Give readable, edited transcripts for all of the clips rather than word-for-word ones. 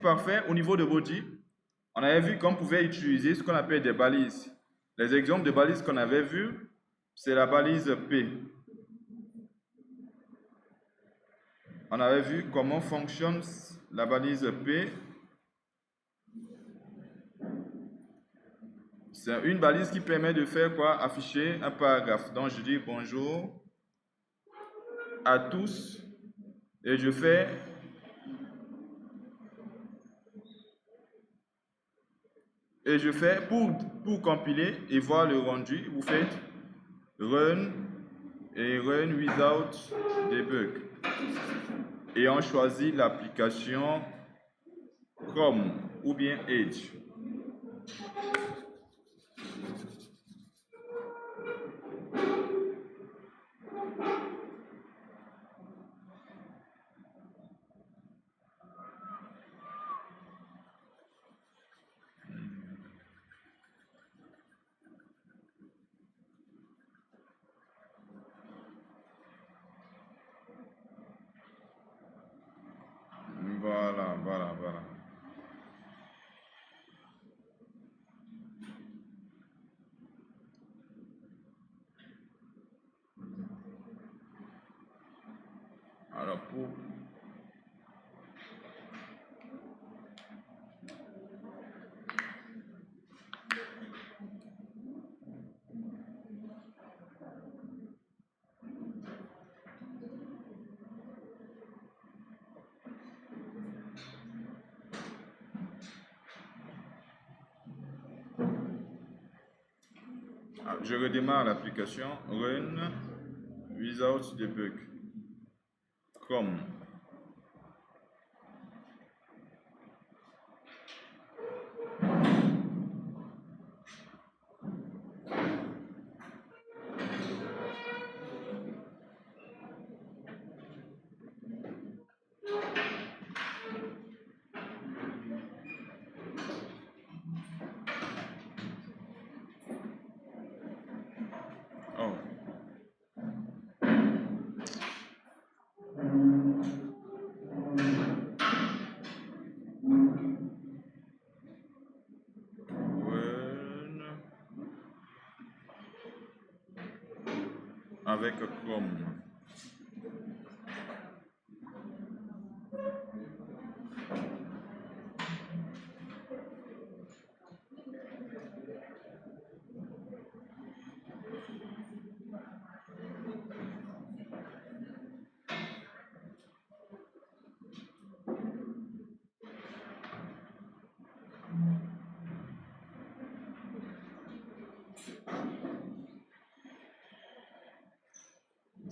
Parfait, au niveau de body, on avait vu qu'on pouvait utiliser ce qu'on appelle des balises. Les exemples de balises qu'on avait vus, c'est la balise P. On avait vu comment fonctionne la balise P. C'est une balise qui permet de faire quoi? Afficher un paragraphe. Donc je dis bonjour à tous et je fais pour compiler et voir le rendu, vous faites run et run without debug. Et on choisit l'application Chrome ou bien Edge. Voilà. Alors je redémarre l'application run without debug. Chrome. Oh. Run avec Chrome.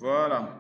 Voilà.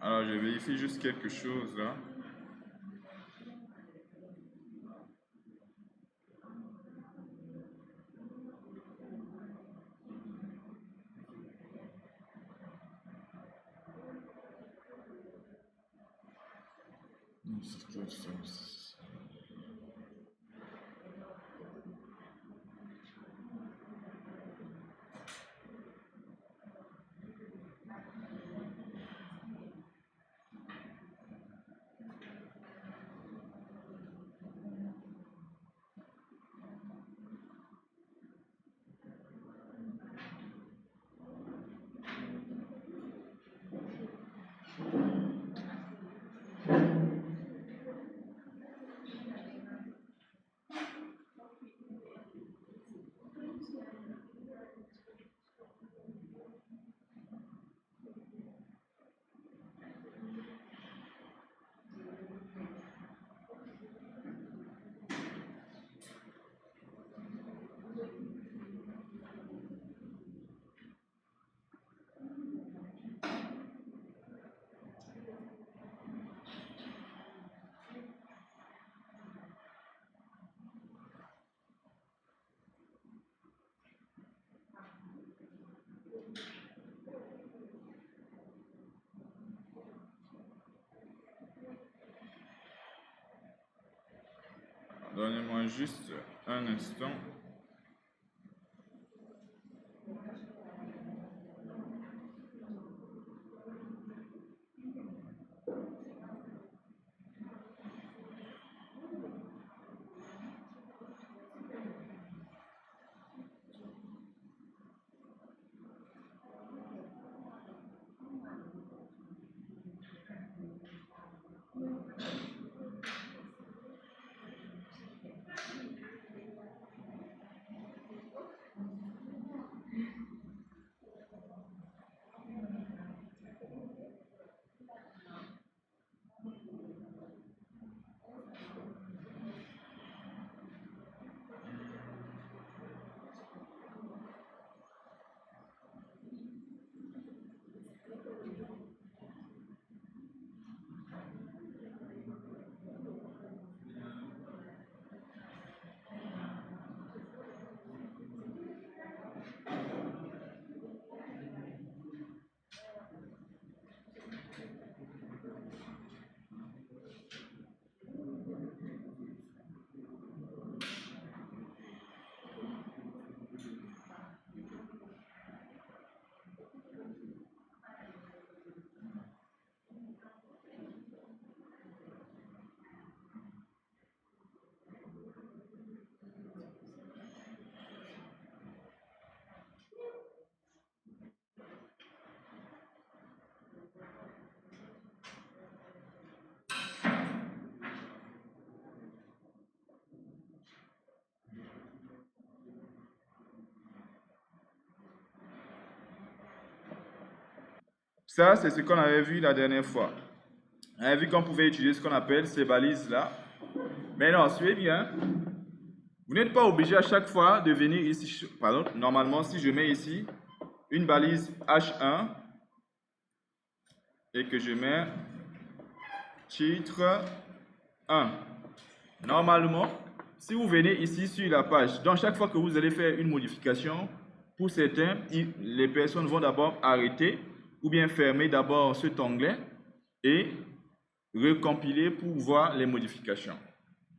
Alors je vérifie juste quelque chose là. Donnez-moi juste un instant. Ça, c'est ce qu'on avait vu la dernière fois. On avait vu qu'on pouvait utiliser ce qu'on appelle ces balises-là. Mais non, suivez bien. Vous n'êtes pas obligé à chaque fois de venir ici. Pardon, normalement, si je mets ici une balise H1 et que je mets titre 1. Normalement, si vous venez ici sur la page, donc chaque fois que vous allez faire une modification, pour certains, les personnes vont d'abord arrêter ou bien fermer d'abord cet onglet et recompiler pour voir les modifications.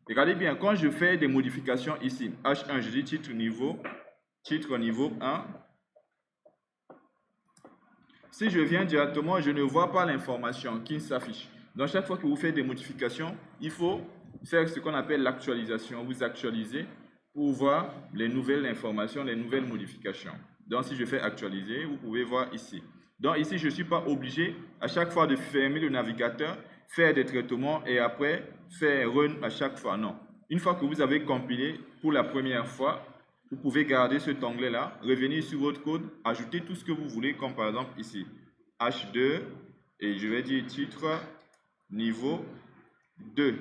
Regardez bien, quand je fais des modifications ici, H1, je dis titre niveau 1. Si je viens directement, je ne vois pas l'information qui s'affiche. Donc, chaque fois que vous faites des modifications, il faut faire ce qu'on appelle l'actualisation. Vous actualisez pour voir les nouvelles informations, les nouvelles modifications. Donc, si je fais actualiser, vous pouvez voir ici. Donc, ici, je ne suis pas obligé à chaque fois de fermer le navigateur, faire des traitements et après faire run à chaque fois. Non. Une fois que vous avez compilé pour la première fois, vous pouvez garder cet onglet-là, revenir sur votre code, ajouter tout ce que vous voulez, comme par exemple ici, H2, et je vais dire titre niveau 2.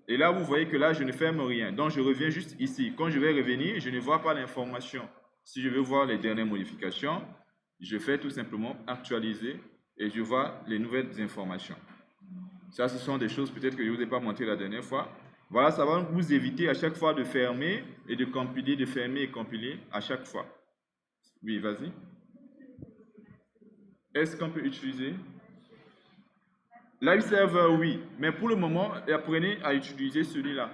Et là, vous voyez que là, je ne ferme rien. Donc, je reviens juste ici. Quand je vais revenir, je ne vois pas l'information. Si je veux voir les dernières modifications, je fais tout simplement actualiser et je vois les nouvelles informations. Ça, ce sont des choses peut-être que je ne vous ai pas montré la dernière fois. Voilà, ça va vous éviter à chaque fois de fermer et de compiler, de fermer et compiler à chaque fois. Oui, vas-y. Est-ce qu'on peut utiliser? Live server, oui. Mais pour le moment, apprenez à utiliser celui-là.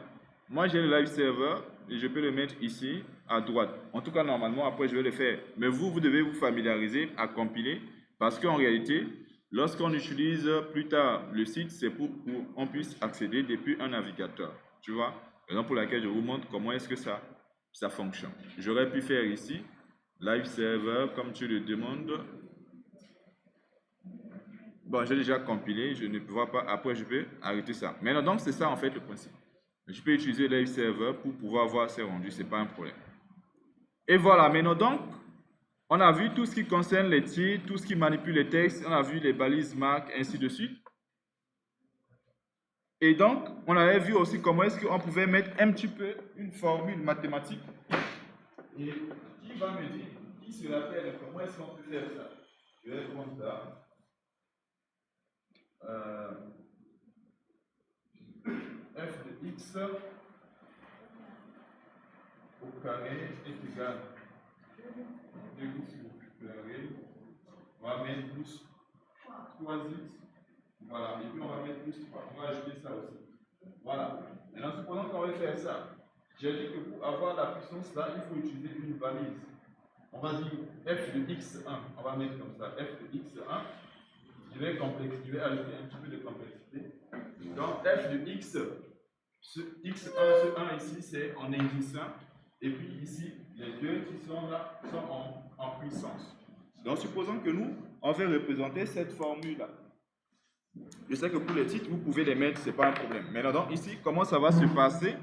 Moi, j'ai le live server et je peux le mettre ici à droite. En tout cas, normalement, après, je vais le faire. Mais vous devez vous familiariser à compiler parce qu'en réalité, lorsqu'on utilise plus tard le site, c'est pour qu'on puisse accéder depuis un navigateur. Tu vois? Raison pour laquelle je vous montre comment est-ce que ça fonctionne. J'aurais pu faire ici, live server, comme tu le demandes. Bon, j'ai déjà compilé, je ne vois pas, après je peux arrêter ça. Maintenant, donc c'est ça en fait le principe. Je peux utiliser Live Server pour pouvoir voir ces rendus, ce n'est pas un problème. Et voilà, maintenant donc, on a vu tout ce qui concerne les titres, tout ce qui manipule les textes, on a vu les balises marques, ainsi de suite. Et donc, on avait vu aussi comment est-ce qu'on pouvait mettre un petit peu une formule mathématique. Et qui va me dire, qui se rappelle, comment est-ce qu'on peut faire ça? Je vais prendre ça. F de x au carré est égal à 2x au carré. On va mettre plus 3x. Voilà. Et puis on va mettre plus 3. On va ajouter ça aussi. Voilà. Maintenant, supposons qu'on va faire ça. J'ai dit que pour avoir la puissance là, il faut utiliser une balise. On va dire f de x1, on va mettre comme ça, f de x1. Je vais ajouter un petit peu de complexité. Donc f de x, ce x1, ce 1 ici, c'est en indice 1. Et puis ici, les deux qui sont là sont en puissance. Donc supposons que nous, on veut représenter cette formule-là. Je sais que pour les titres, vous pouvez les mettre, ce n'est pas un problème. Maintenant, donc, ici, comment ça va se passer?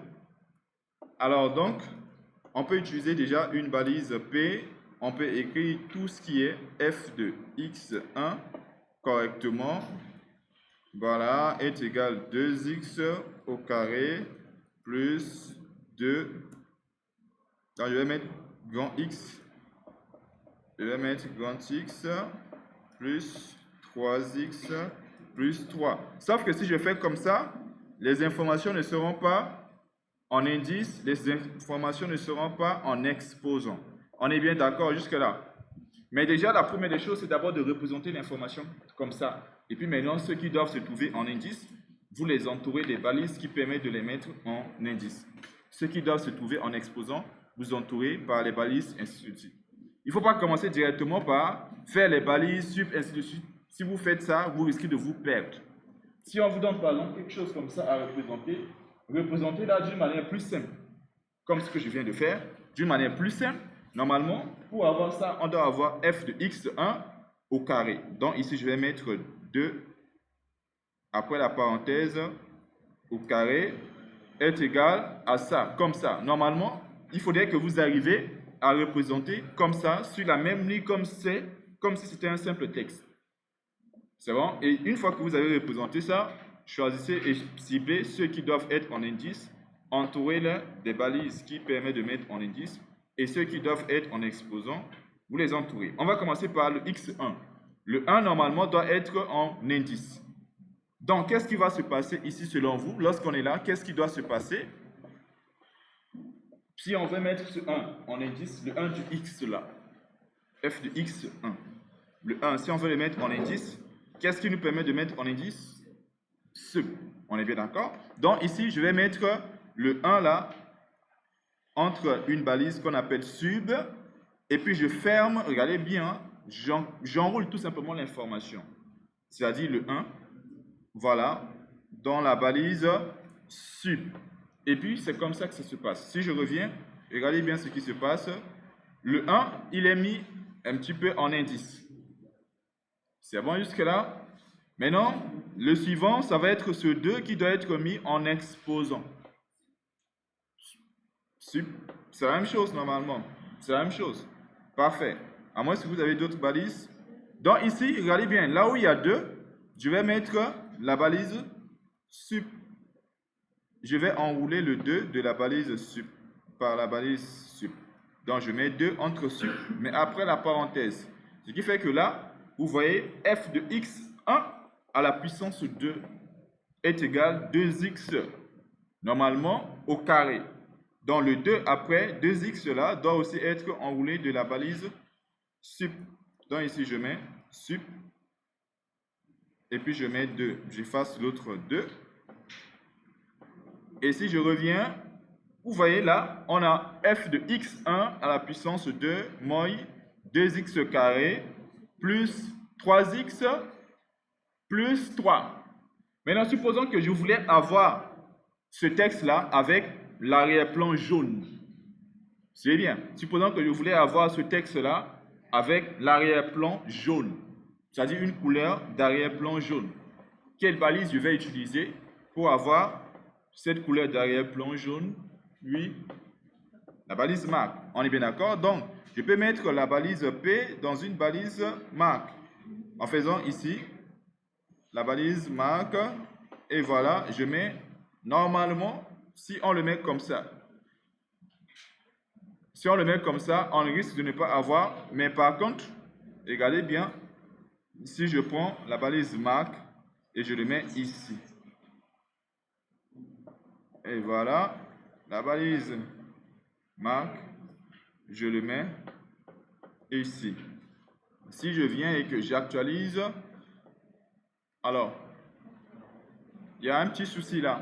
Alors, donc, on peut utiliser déjà une balise P. On peut écrire tout ce qui est f de x1 correctement. Voilà, est égal 2x au carré plus 2. Donc, je vais mettre grand X. Je vais mettre grand X plus 3x plus 3. Sauf que si je fais comme ça, les informations ne seront pas en indice, les informations ne seront pas en exposant. On est bien d'accord jusque-là. Mais déjà, la première des choses, c'est d'abord de représenter l'information comme ça. Et puis maintenant, ceux qui doivent se trouver en indice, vous les entourez des balises qui permettent de les mettre en indice. Ceux qui doivent se trouver en exposant, vous entourez par les balises, ainsi de suite. Il ne faut pas commencer directement par faire les balises, sub, ainsi de suite. Si vous faites ça, vous risquez de vous perdre. Si on vous donne par exemple quelque chose comme ça à représenter, représentez-la d'une manière plus simple. Comme ce que je viens de faire, d'une manière plus simple. Normalement, pour avoir ça, on doit avoir f de x1 au carré. Donc ici, je vais mettre 2 après la parenthèse au carré est égal à ça, comme ça. Normalement, il faudrait que vous arriviez à représenter comme ça, sur la même ligne, comme si c'était un simple texte. C'est bon? Et une fois que vous avez représenté ça, choisissez et ciblez ceux qui doivent être en indice, entourez-les des balises qui permettent de mettre en indice, et ceux qui doivent être en exposant, vous les entourez. On va commencer par le x1. Le 1, normalement, doit être en indice. Donc, qu'est-ce qui va se passer ici selon vous? Lorsqu'on est là, qu'est-ce qui doit se passer? Si on veut mettre ce 1 en indice, le 1 du x là, f de x1, le 1, si on veut le mettre en indice, qu'est-ce qui nous permet de mettre en indice? Sub. On est bien d'accord? Donc ici, je vais mettre le 1 là, entre une balise qu'on appelle sub, et puis je ferme, regardez bien, j'enroule tout simplement l'information. C'est-à-dire le 1, voilà, dans la balise sub. Et puis, c'est comme ça que ça se passe. Si je reviens, regardez bien ce qui se passe. Le 1, il est mis un petit peu en indice. C'est bon jusque-là? Maintenant, le suivant, ça va être ce 2 qui doit être mis en exposant. C'est la même chose normalement. C'est la même chose. Parfait. À moins que vous avez d'autres balises. Donc ici, regardez bien, là où il y a 2, je vais mettre la balise sup. Je vais enrouler le 2 de la balise sup par la balise sup. Donc je mets 2 entre sup, mais après la parenthèse. Ce qui fait que là, vous voyez f de x1 à la puissance 2 est égal 2x normalement au carré. Donc le 2 après 2x là doit aussi être enroulé de la balise sup. Donc ici je mets sup et puis je mets 2. J'efface l'autre 2. Et si je reviens, vous voyez là, on a f de x1 à la puissance 2 moins 2x carré plus 3x plus 3. Maintenant, supposons que je voulais avoir ce texte-là avec l'arrière-plan jaune. C'est bien. Supposons que je voulais avoir ce texte-là avec l'arrière-plan jaune, c'est-à-dire une couleur d'arrière-plan jaune. Quelle balise je vais utiliser pour avoir cette couleur d'arrière-plan jaune? Oui, la balise marque. On est bien d'accord? Donc, je peux mettre la balise P dans une balise marque. En faisant ici, la balise marque, et voilà, je mets, normalement, si on le met comme ça, on risque de ne pas avoir, mais par contre, regardez bien, si je prends la balise marque et je le mets ici. Et voilà, la balise marque, je le mets ici. Si je viens et que j'actualise, alors, il y a un petit souci là.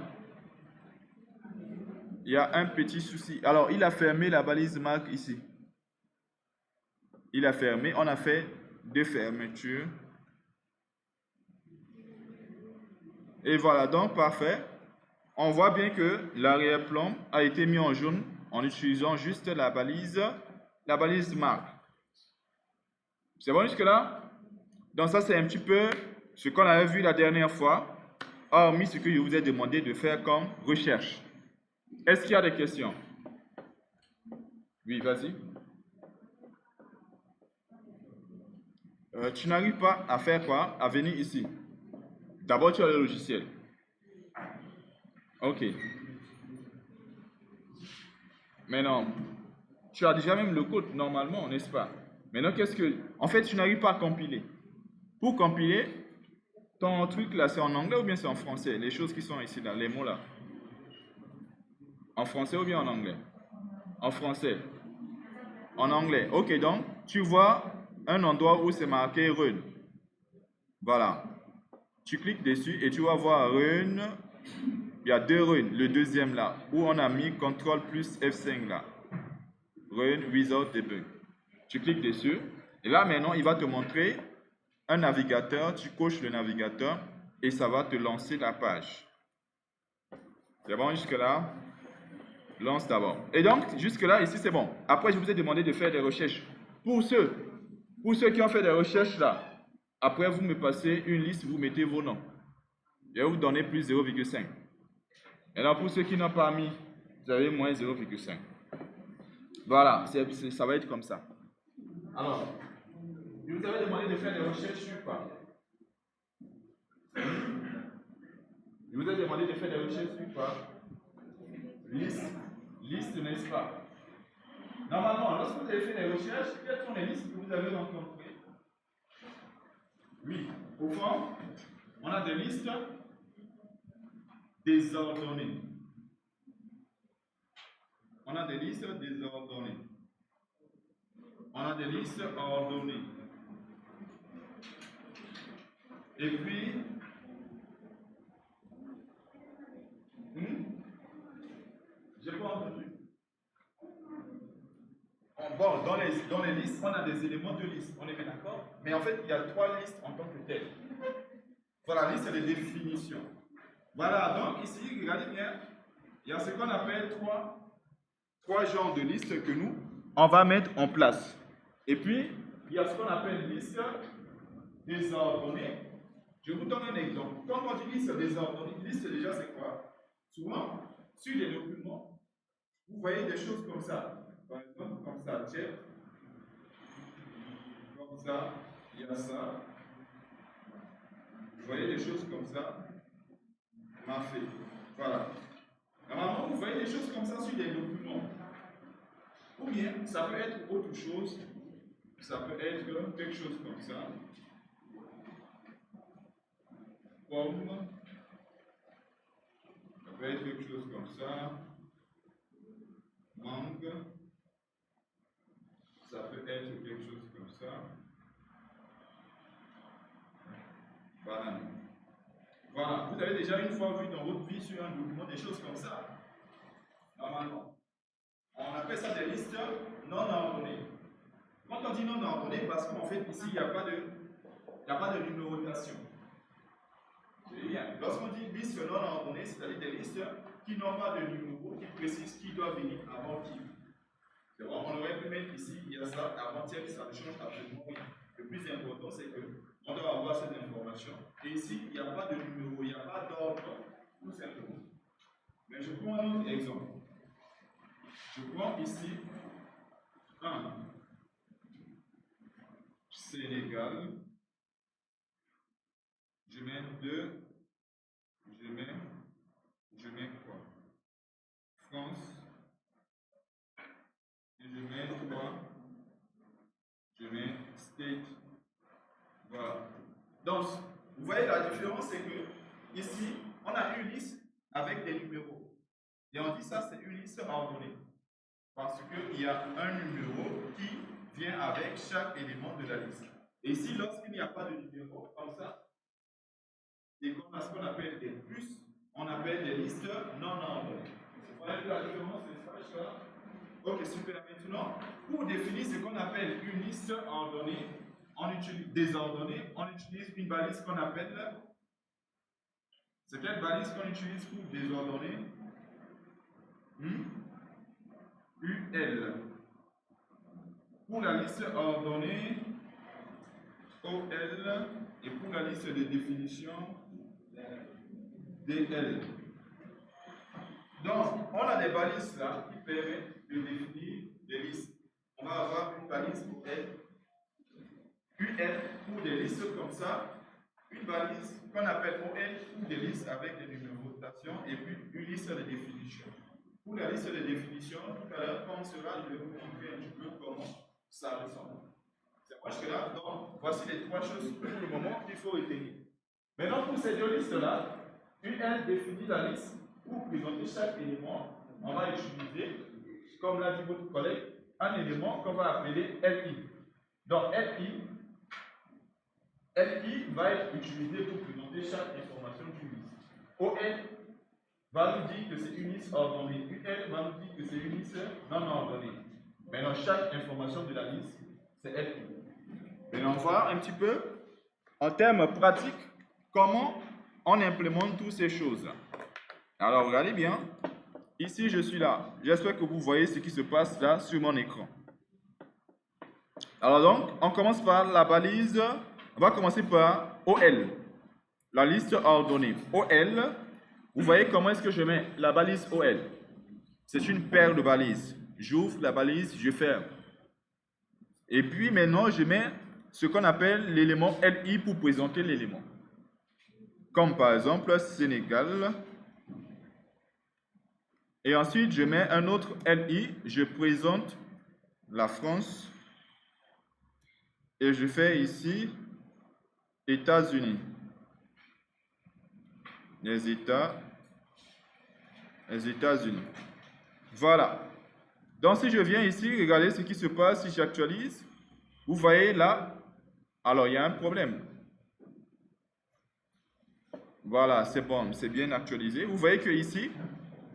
il y a un petit souci. Alors, il a fermé la balise marque ici. Il a fermé. On a fait deux fermetures. Et voilà, donc parfait. On voit bien que l'arrière-plan a été mis en jaune en utilisant juste la balise marque. C'est bon jusque-là? Donc ça, c'est un petit peu ce qu'on avait vu la dernière fois, hormis ce que je vous ai demandé de faire comme recherche. Est-ce qu'il y a des questions? Oui, vas-y. Tu n'arrives pas à faire quoi? À venir ici. D'abord, tu as le logiciel. Ok. Maintenant, tu as déjà même le code normalement, n'est-ce pas? Maintenant, qu'est-ce que... En fait, tu n'arrives pas à compiler. Pour compiler, ton truc là, c'est en anglais ou bien c'est en français? Les choses qui sont ici, là, les mots là. En français ou bien en anglais? En français. En anglais. Ok, donc, tu vois un endroit où c'est marqué Run. Voilà. Tu cliques dessus et tu vas voir Run. Il y a deux Run. Le deuxième là, où on a mis CTRL plus F5 là. Run without debug. Tu cliques dessus. Et là, maintenant, il va te montrer un navigateur. Tu coches le navigateur et ça va te lancer la page. C'est bon jusque-là? Lance d'abord. Et donc, jusque-là, ici, c'est bon. Après, je vous ai demandé de faire des recherches. Pour ceux qui ont fait des recherches là, après, vous me passez une liste, vous mettez vos noms. Je vais vous donner plus 0,5. Et là, pour ceux qui n'ont pas mis, vous avez moins 0,5. Voilà, ça va être comme ça. Alors, je vous avais demandé de faire des recherches sur quoi? Je vous ai demandé de faire des recherches sur quoi? Liste, n'est-ce pas? Normalement, lorsque vous avez fait des recherches, quelles sont les listes que vous avez rencontrées? Oui, au fond, on a des listes désordonnées. On a des listes désordonnées. On a des listes ordonnées. Et puis, j'ai pas entendu. Bon, dans les listes, on a des éléments de liste, on est bien d'accord? Mais en fait, il y a trois listes en tant que telles. Voilà, liste de définition. Voilà, donc ici, regardez bien, il y a ce qu'on appelle trois genres de listes que nous, on va mettre en place. Et puis, il y a ce qu'on appelle liste désordonnée. Je vous donne un exemple. Quand on dit liste désordonnée, liste déjà c'est quoi? Souvent, sur les documents, vous voyez des choses comme ça. Par exemple, comme ça, check. Comme ça, il y a ça. Vous voyez des choses comme ça. M'a fait. Voilà. Normalement, vous voyez des choses comme ça sur des documents. Ou bien, ça peut être autre chose. Ça peut être quelque chose comme ça. Comme. Ça peut être quelque chose comme ça. Mangue. Ça peut être quelque chose comme ça. Banane. Voilà. Vous avez déjà une fois vu dans votre vie sur un document des choses comme ça. Normalement. On appelle ça des listes non ordonnées. Quand on dit non ordonnées, parce qu'en fait, ici, il n'y a pas de numérotation. C'est bien. Lorsqu'on dit liste non ordonnée, c'est-à-dire des listes qui n'ont pas de numéro, qui précisent qui doit venir avant qui. C'est bon, on aurait pu mettre ici, il y a ça, avant-hier, ça ne change absolument rien. Le plus important, c'est qu'on doit avoir cette information. Et ici, il n'y a pas de numéro, il n'y a pas d'ordre, tout simplement. Mais je prends un autre exemple. Je prends ici 1. Sénégal. Je mets 2. Je mets quoi? France. Et je mets 3. Je mets state. Voilà. Donc, vous voyez la différence, c'est que ici, on a une liste avec des numéros. Et on dit ça, c'est une liste ordonnée. Parce qu'il y a un numéro qui vient avec chaque élément de la liste. Et ici, lorsqu'il n'y a pas de numéro, comme ça, et comme à ce qu'on appelle des plus, on appelle des listes non ordonnées. Vous voyez la différence? Ok, super. Maintenant, pour définir ce qu'on appelle une liste ordonnée, désordonnée, on utilise une balise qu'on appelle. C'est quelle balise qu'on utilise pour désordonner? UL. Pour la liste ordonnée, OL. Et pour la liste de définition, DL. Donc, on a des balises là qui permettent de définir des listes. On va avoir une balise UL pour des listes comme ça, une balise qu'on appelle OL pour des listes avec des numérotations et puis une liste de définition. Pour la liste de définition, tout à l'heure, quand on sera, je vais vous montrer un petit peu comment ça ressemble. C'est moi jusque-là. Donc, voici les trois choses pour le moment qu'il faut retenir. Maintenant, pour ces deux listes-là, UL définit la liste pour présenter chaque élément. On va utiliser, comme l'a dit votre collègue, un élément qu'on va appeler LI. Donc, LI va être utilisé pour présenter chaque information d'une liste. OL va nous dire que c'est une liste ordonnée. UL va nous dire que c'est une liste non ordonnée. Maintenant, chaque information de la liste, c'est LI. Maintenant, on va voir un petit peu, en termes pratiques, comment on implémente toutes ces choses-là. Alors, regardez bien. Ici, je suis là. J'espère que vous voyez ce qui se passe là sur mon écran. Alors donc, on commence par la balise. On va commencer par OL, la liste ordonnée. OL, vous voyez comment est-ce que je mets la balise OL? C'est une paire de balises. J'ouvre la balise, je ferme. Et puis maintenant, je mets ce qu'on appelle l'élément LI pour présenter l'élément. Comme par exemple Sénégal. Et ensuite, je mets un autre LI, je présente la France. Et je fais ici États-Unis. Les États-Unis. Voilà. Donc, si je viens ici, regardez ce qui se passe si j'actualise. Vous voyez là, alors il y a un problème. Voilà, c'est bon, c'est bien actualisé. Vous voyez que ici,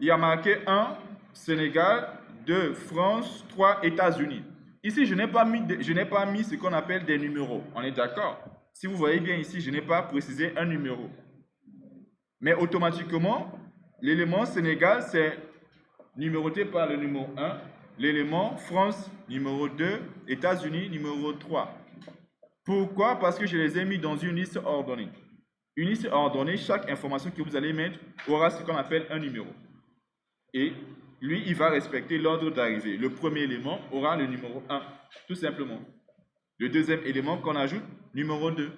il y a marqué 1, Sénégal, 2, France, 3, États-Unis. Ici, je n'ai pas mis ce qu'on appelle des numéros. On est d'accord? Si vous voyez bien ici, je n'ai pas précisé un numéro. Mais automatiquement, l'élément Sénégal, c'est numéroté par le numéro 1. L'élément France, numéro 2. États-Unis, numéro 3. Pourquoi? Parce que je les ai mis dans une liste ordonnée. Une liste ordonnée, chaque information que vous allez mettre aura ce qu'on appelle un numéro. Et lui, il va respecter l'ordre d'arrivée. Le premier élément aura le numéro 1, tout simplement. Le deuxième élément qu'on ajoute, numéro 2.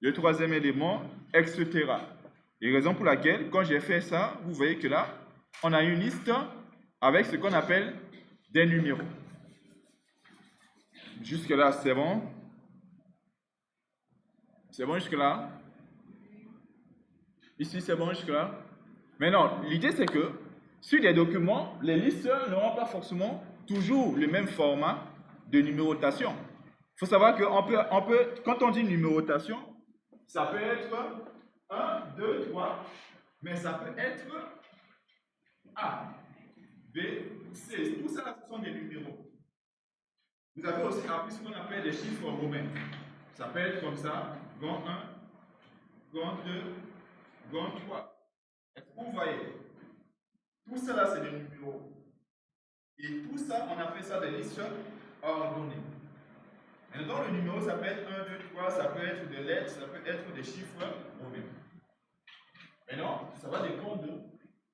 Le troisième élément, etc. Et raison pour laquelle, quand j'ai fait ça, vous voyez que là, on a une liste avec ce qu'on appelle des numéros. Jusque-là, c'est bon? C'est bon jusque-là? Ici, c'est bon jusque-là? Maintenant, l'idée, c'est que sur des documents, les listes n'auront pas forcément toujours le même format de numérotation. Il faut savoir que quand on dit numérotation, ça peut être 1, 2, 3, mais ça peut être A, B, C. Tout ça, ce sont des numéros. Vous avez aussi appris ce qu'on appelle les chiffres romains. Ça peut être comme ça, grand 1, grand 2, grand 3. Est-ce que vous voyez? Tout ça là, c'est des numéros. Et tout ça, on appelle ça des listes ordonnées. Maintenant, le numéro, ça peut être 1, 2, 3, ça peut être des lettres, ça peut être des chiffres romains. Maintenant, ça va dépendre de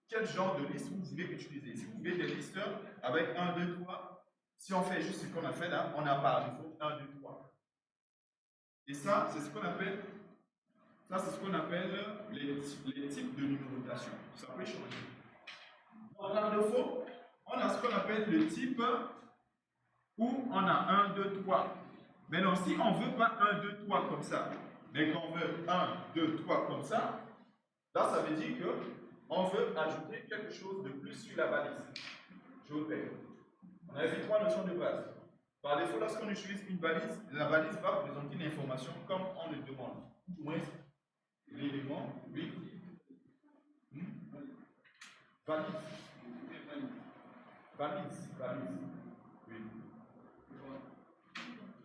quel genre de liste vous voulez utiliser. Si vous voulez des listes avec 1, 2, 3, si on fait juste ce qu'on a fait là, on a par défaut 1, 2, 3. Et ça, c'est ce qu'on appelle, les types de numérotation. Ça peut changer. Par défaut, on a ce qu'on appelle le type où on a 1, 2, 3. Maintenant, si on ne veut pas 1, 2, 3 comme ça, mais qu'on veut 1, 2, 3 comme ça, là, ça veut dire qu'on veut ajouter quelque chose de plus sur la balise. Je vous répète. On a vu 3 notions de base. Par défaut, lorsqu'on utilise une balise, la balise va présenter l'information comme on le demande. Du moins, l'élément, oui. Valise. Balise. Oui.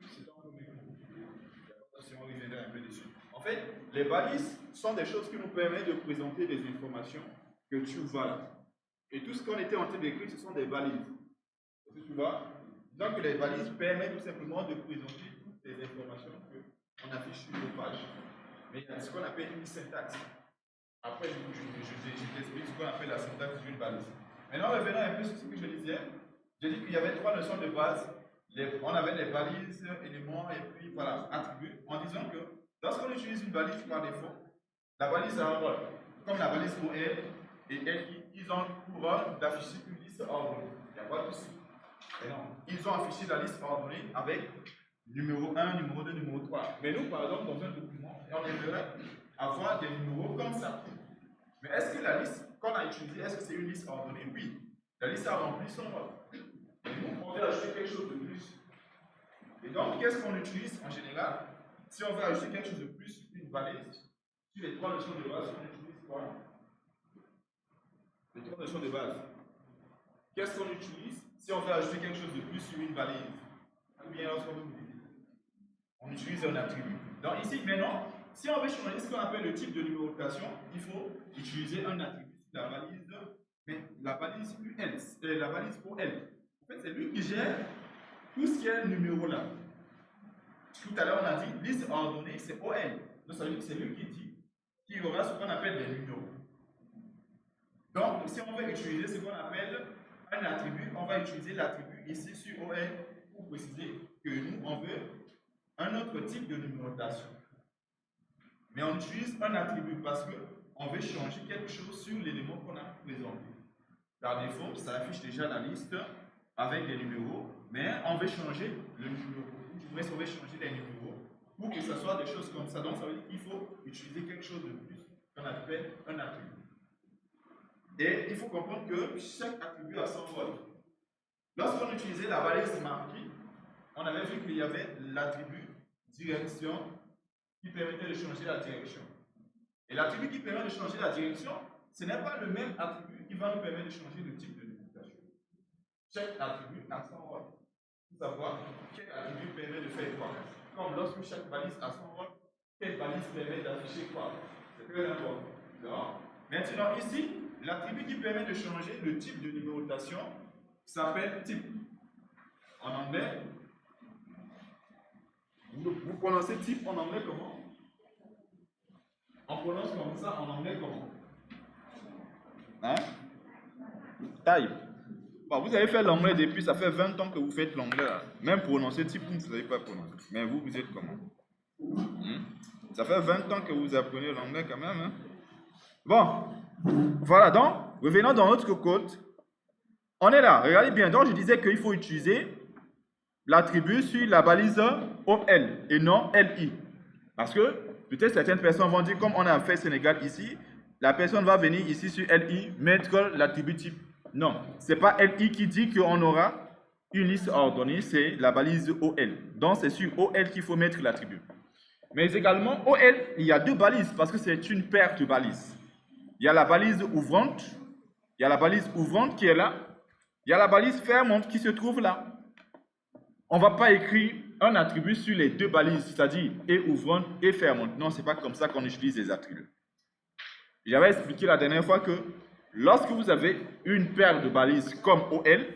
C'est un premier cours. Si on reviendra un peu dessus. En fait, les balises sont des choses qui nous permettent de présenter des informations que tu vois là. Et tout ce qu'on était en train d'écrire, ce sont des balises. Est-ce que tu vois? Donc les balises permettent tout simplement de présenter toutes les informations qu'on affiche sur nos pages. Mais il y a ce qu'on appelle une syntaxe. Après, je t'explique ce qu'on appelle la syntaxe d'une balise. Maintenant, revenons un peu sur ce que je disais. J'ai dit qu'il y avait trois notions de base. On avait les balises, éléments et puis voilà, attributs, en disant que lorsqu'on utilise une balise par défaut, la balise a un rôle. Comme la balise OL et LI, ils ont pour rôle d'afficher une liste ordonnée. Il n'y a pas de souci. Ils ont affiché la liste ordonnée avec numéro 1, numéro 2, numéro 3. Mais nous, par exemple, dans un document, on aimerait avoir des numéros comme ça. Mais est-ce que la liste qu'on a utilisée, est-ce que c'est une liste ordonnée? Oui. La liste a rempli son rôle. Et nous, on veut ajouter quelque chose de plus. Et donc, qu'est-ce qu'on utilise en général? Si on veut ajouter quelque chose de plus, une balise, sur les trois notions de base, on utilise quoi? Les trois notions de base. Qu'est-ce qu'on utilise si on veut ajouter quelque chose de plus sur une balise? Ou bien lorsqu'on veut modifier? On utilise un attribut. Donc ici, maintenant, si on veut changer ce qu'on appelle le type de numérotation, il faut utiliser un attribut sur la balise, mais la balise UL, la balise pour L. En fait, c'est lui qui gère tout ce qui est numéro là. Tout à l'heure, on a dit liste ordonnée, c'est OL. Donc, ça veut dire que c'est lui qui dit qu'il y aura ce qu'on appelle des numéros. Donc, si on veut utiliser ce qu'on appelle un attribut, on va utiliser l'attribut ici sur OL pour préciser que nous, on veut un autre type de numérotation. Mais on utilise un attribut parce qu'on veut changer quelque chose sur l'élément qu'on a présenté. Par défaut, ça affiche déjà la liste avec les numéros, mais on veut changer le numéro. Du moins, on veut changer les numéros pour que ce soit des choses comme ça. Donc, ça veut dire qu'il faut utiliser quelque chose de plus qu'on appelle un attribut. Et il faut comprendre que chaque attribut a son rôle. Lorsqu'on utilisait la balise marquée, on avait vu qu'il y avait l'attribut direction qui permettait de changer la direction. Et l'attribut qui permet de changer la direction, ce n'est pas le même attribut qui va nous permettre de changer le type de numérotation. Chaque attribut a son rôle. Il faut savoir quel attribut permet de faire quoi. Comme lorsque chaque balise a son rôle, quelle balise permet d'afficher quoi. C'est très important. Donc, maintenant, ici, l'attribut qui permet de changer le type de numérotation s'appelle type. En anglais, vous prononcez type en anglais comment? On prononce comme ça en anglais comment? Hein? Type. Bon, vous avez fait l'anglais depuis, ça fait 20 ans que vous faites l'anglais. Même prononcer type, vous ne savez pas prononcer. Mais vous, vous êtes comment? Ça fait 20 ans que vous apprenez l'anglais quand même. Hein? Bon, voilà, donc, revenons dans notre code. On est là, regardez bien. Donc, je disais qu'il faut utiliser l'attribut sur la balise OL et non LI. Parce que peut-être certaines personnes vont dire, comme on a fait Sénégal ici, la personne va venir ici sur LI, mettre l'attribut type. Non, ce n'est pas LI qui dit qu'on aura une liste ordonnée, c'est la balise OL. Donc, c'est sur OL qu'il faut mettre l'attribut. Mais également, OL, il y a deux balises parce que c'est une paire de balises. Il y a la balise ouvrante, qui est là. Il y a la balise fermante qui se trouve là. On ne va pas écrire un attribut sur les deux balises, c'est-à-dire et ouvrante et fermante. Non, ce n'est pas comme ça qu'on utilise les attributs. J'avais expliqué la dernière fois que lorsque vous avez une paire de balises comme OL,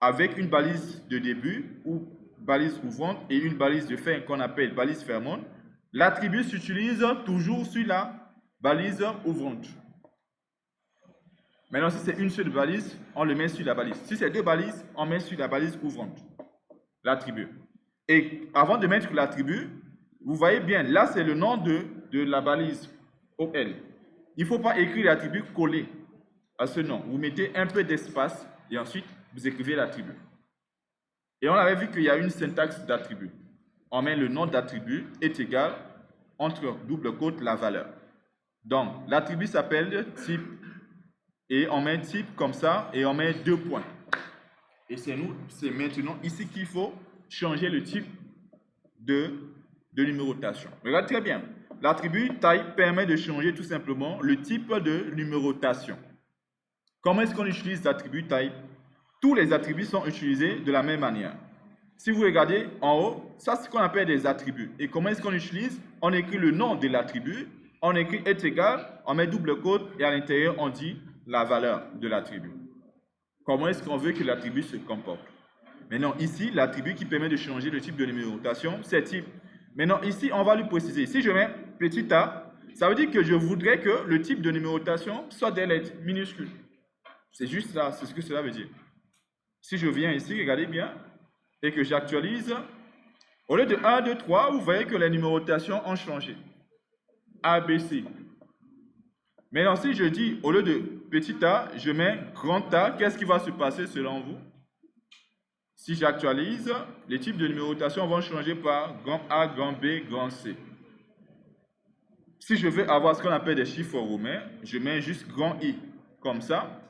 avec une balise de début ou balise ouvrante et une balise de fin qu'on appelle balise fermante, l'attribut s'utilise toujours sur la balise ouvrante. Maintenant, si c'est une seule balise, on le met sur la balise. Si c'est deux balises, on met sur la balise ouvrante l'attribut. Et avant de mettre l'attribut, vous voyez bien, là c'est le nom de la balise OL. Il ne faut pas écrire l'attribut collé à ce nom. Vous mettez un peu d'espace et ensuite vous écrivez l'attribut. Et on avait vu qu'il y a une syntaxe d'attribut. On met le nom d'attribut est égal entre double quote la valeur. Donc l'attribut s'appelle type et on met type comme ça et on met 2 points. Et c'est maintenant ici qu'il faut changer le type de numérotation. Regarde très bien. L'attribut type permet de changer tout simplement le type de numérotation. Comment est-ce qu'on utilise l'attribut type? tous les attributs sont utilisés de la même manière. Si vous regardez en haut, ça c'est ce qu'on appelle des attributs. Et comment est-ce qu'on utilise? On écrit le nom de l'attribut, on écrit est égal, on met double quote et à l'intérieur on dit la valeur de l'attribut. Comment est-ce qu'on veut que l'attribut se comporte? Maintenant ici, l'attribut qui permet de changer le type de numérotation, c'est type. Maintenant ici, on va lui préciser. Si je mets petit a, ça veut dire que je voudrais que le type de numérotation soit des lettres minuscules. C'est juste ça, c'est ce que cela veut dire. Si je viens ici, regardez bien, et que j'actualise, au lieu de 1, 2, 3, vous voyez que les numérotations ont changé. A, B, C. Maintenant, si je dis, au lieu de petit a, je mets grand A, qu'est-ce qui va se passer selon vous? Si j'actualise, les types de numérotation vont changer par grand A, grand B, grand C. Si je veux avoir ce qu'on appelle des chiffres romains, je mets juste grand I, comme ça.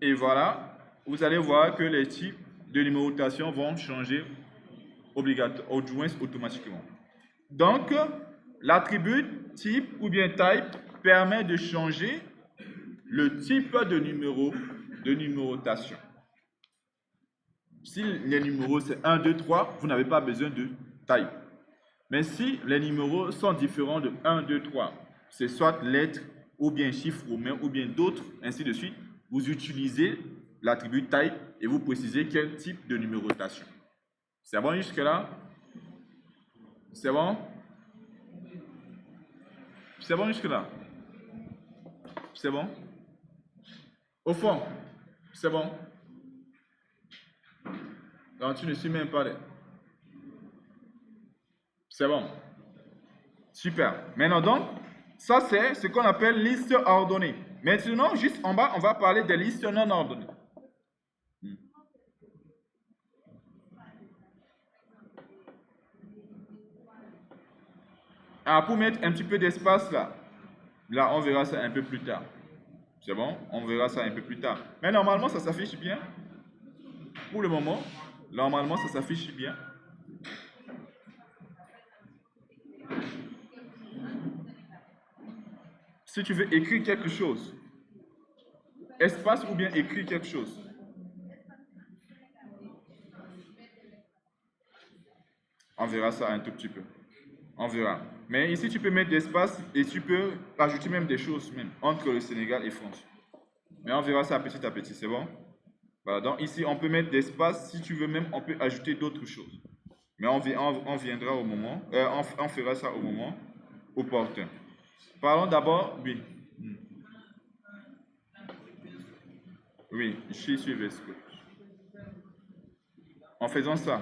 Et voilà, vous allez voir que les types de numérotation vont changer automatiquement. Donc, l'attribut type ou bien type permet de changer le type de numérotation. Si les numéros c'est 1, 2, 3, vous n'avez pas besoin de type. Mais si les numéros sont différents de 1, 2, 3, c'est soit lettres ou bien chiffres romains ou bien d'autres, ainsi de suite, vous utilisez l'attribut type et vous précisez quel type de numérotation. C'est bon jusque-là? C'est bon? C'est bon jusque-là? C'est bon? Au fond, c'est bon? Donc tu ne suis même pas là. C'est bon? Super. Maintenant donc, ça c'est ce qu'on appelle liste ordonnée. Maintenant, juste en bas, on va parler des listes non ordonnées. Ah, pour mettre un petit peu d'espace là. Là, on verra ça un peu plus tard. C'est bon? On verra ça un peu plus tard. Mais normalement, ça s'affiche bien. Pour le moment, normalement, ça s'affiche bien. Si tu veux écrire quelque chose, espace ou bien écrire quelque chose. On verra ça un tout petit peu. On verra. Mais ici, tu peux mettre d'espace et tu peux ajouter même des choses même entre le Sénégal et France. Mais on verra ça petit à petit, c'est bon? Voilà, donc ici, on peut mettre d'espace. Si tu veux même, on peut ajouter d'autres choses. Mais on viendra au moment, on fera ça au moment opportun. Parlons d'abord, oui. Oui, je suis sur Vesco. En faisant ça,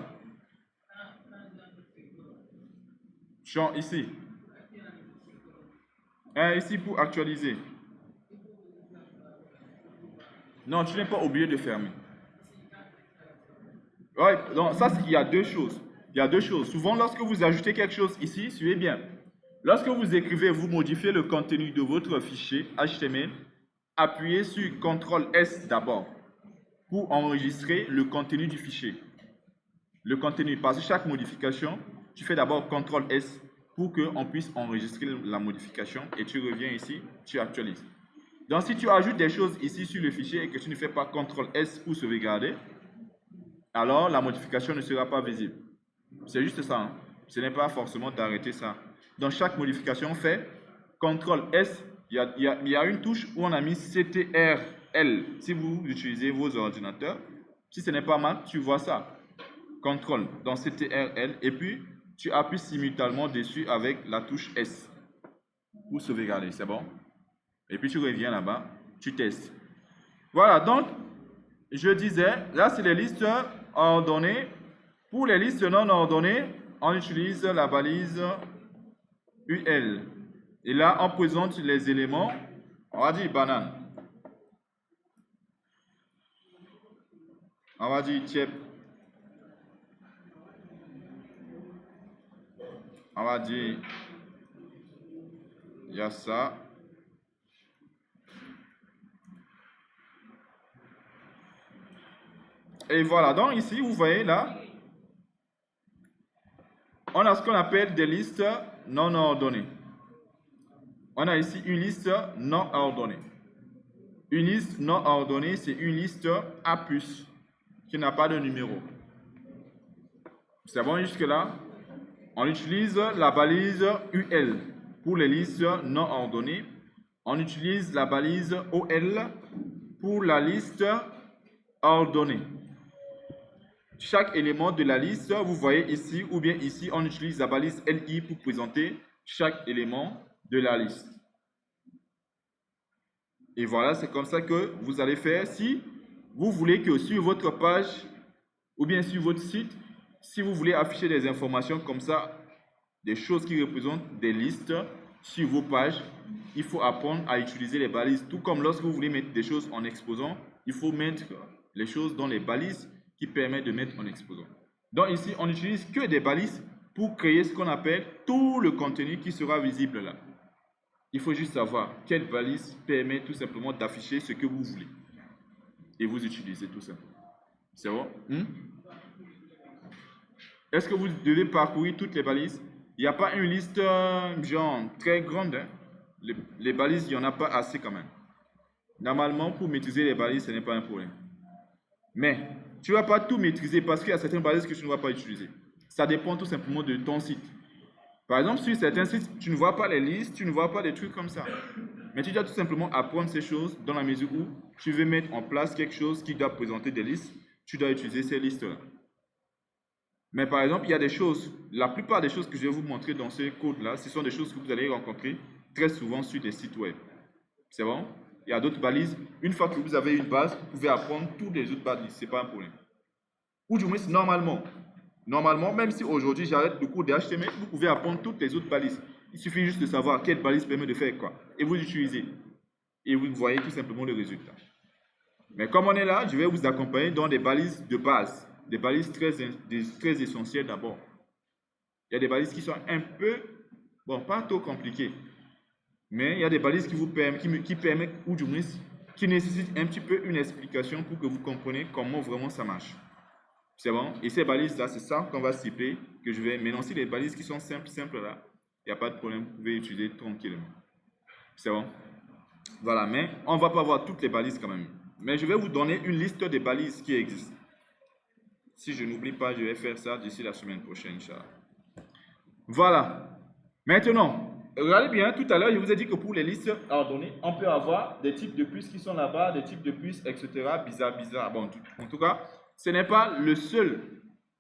genre ici. Ici pour actualiser. Non, tu n'es pas obligé de fermer. Ouais, donc ça, il y a deux choses. Il y a deux choses. Souvent, lorsque vous ajoutez quelque chose ici, suivez bien. Lorsque vous écrivez, vous modifiez le contenu de votre fichier HTML, appuyez sur CTRL-S d'abord pour enregistrer le contenu du fichier. Le contenu, parce que chaque modification, tu fais d'abord CTRL-S pour qu'on puisse enregistrer la modification et tu reviens ici, tu actualises. Donc, si tu ajoutes des choses ici sur le fichier et que tu ne fais pas CTRL-S pour sauvegarder, alors la modification ne sera pas visible. C'est juste ça. Hein? Ce n'est pas forcément d'arrêter ça. Dans chaque modification, on fait CTRL-S. Il y a une touche où on a mis CTRL. Si vous utilisez vos ordinateurs, si ce n'est pas Mac, tu vois ça. CTRL dans CTRL et puis tu appuies simultanément dessus avec la touche S pour sauvegarder. C'est bon? Et puis tu reviens là-bas, tu testes. Voilà, donc je disais, là c'est les listes ordonnées. Pour les listes non ordonnées, on utilise la balise UL. Et là, on présente les éléments. On va dire banane. On va dire tiep. On va dire il y a ça. Et voilà, donc ici, vous voyez là, on a ce qu'on appelle des listes non ordonnées. On a ici une liste non ordonnée. Une liste non ordonnée, c'est une liste à puce qui n'a pas de numéro. C'est bon jusque-là? On utilise la balise UL pour les listes non ordonnées. On utilise la balise OL pour la liste ordonnée. Chaque élément de la liste, vous voyez ici ou bien ici, on utilise la balise LI pour présenter chaque élément de la liste. Et voilà, c'est comme ça que vous allez faire si vous voulez que sur votre page ou bien sur votre site, si vous voulez afficher des informations comme ça, des choses qui représentent des listes sur vos pages, il faut apprendre à utiliser les balises. Tout comme lorsque vous voulez mettre des choses en exposant, il faut mettre les choses dans les balises qui permettent de mettre en exposant. Donc ici, on n'utilise que des balises pour créer ce qu'on appelle tout le contenu qui sera visible là. Il faut juste savoir quelle balise permet tout simplement d'afficher ce que vous voulez. Et vous utilisez tout simplement. C'est bon? Est-ce que vous devez parcourir toutes les balises? Il n'y a pas une liste genre très grande. Hein? Les balises, il n'y en a pas assez quand même. Normalement, pour maîtriser les balises, ce n'est pas un problème. Mais tu ne vas pas tout maîtriser parce qu'il y a certaines balises que tu ne vas pas utiliser. Ça dépend tout simplement de ton site. Par exemple, sur certains sites, tu ne vois pas les listes, tu ne vois pas des trucs comme ça. Mais tu dois tout simplement apprendre ces choses dans la mesure où tu veux mettre en place quelque chose qui doit présenter des listes. Tu dois utiliser ces listes-là. Mais par exemple, il y a des choses, la plupart des choses que je vais vous montrer dans ce code-là, ce sont des choses que vous allez rencontrer très souvent sur des sites web. C'est bon? Il y a d'autres balises. Une fois que vous avez une base, vous pouvez apprendre toutes les autres balises. Ce n'est pas un problème. Ou du moins, normalement, même si aujourd'hui j'arrête le cours de HTML, vous pouvez apprendre toutes les autres balises. Il suffit juste de savoir quelle balise permet de faire quoi. Et vous l'utilisez. Et vous voyez tout simplement le résultat. Mais comme on est là, je vais vous accompagner dans des balises de base. Des balises très essentielles d'abord. Il y a des balises qui sont un peu, bon, pas trop compliquées. Mais il y a des balises qui permettent, ou du moins, qui nécessitent un petit peu une explication pour que vous compreniez comment vraiment ça marche. C'est bon? Et ces balises-là, c'est ça qu'on va cibler, que je vais mélanger les balises qui sont simples là. Il n'y a pas de problème, vous pouvez utiliser tranquillement. C'est bon? Voilà, mais on ne va pas voir toutes les balises quand même. Mais je vais vous donner une liste des balises qui existent. Si je n'oublie pas, je vais faire ça d'ici la semaine prochaine, Inch'Allah. Voilà. Maintenant, regardez bien, tout à l'heure, je vous ai dit que pour les listes ordonnées, on peut avoir des types de puces qui sont là-bas, des types de puces, etc. Bizarre. Bon, en tout cas, ce n'est pas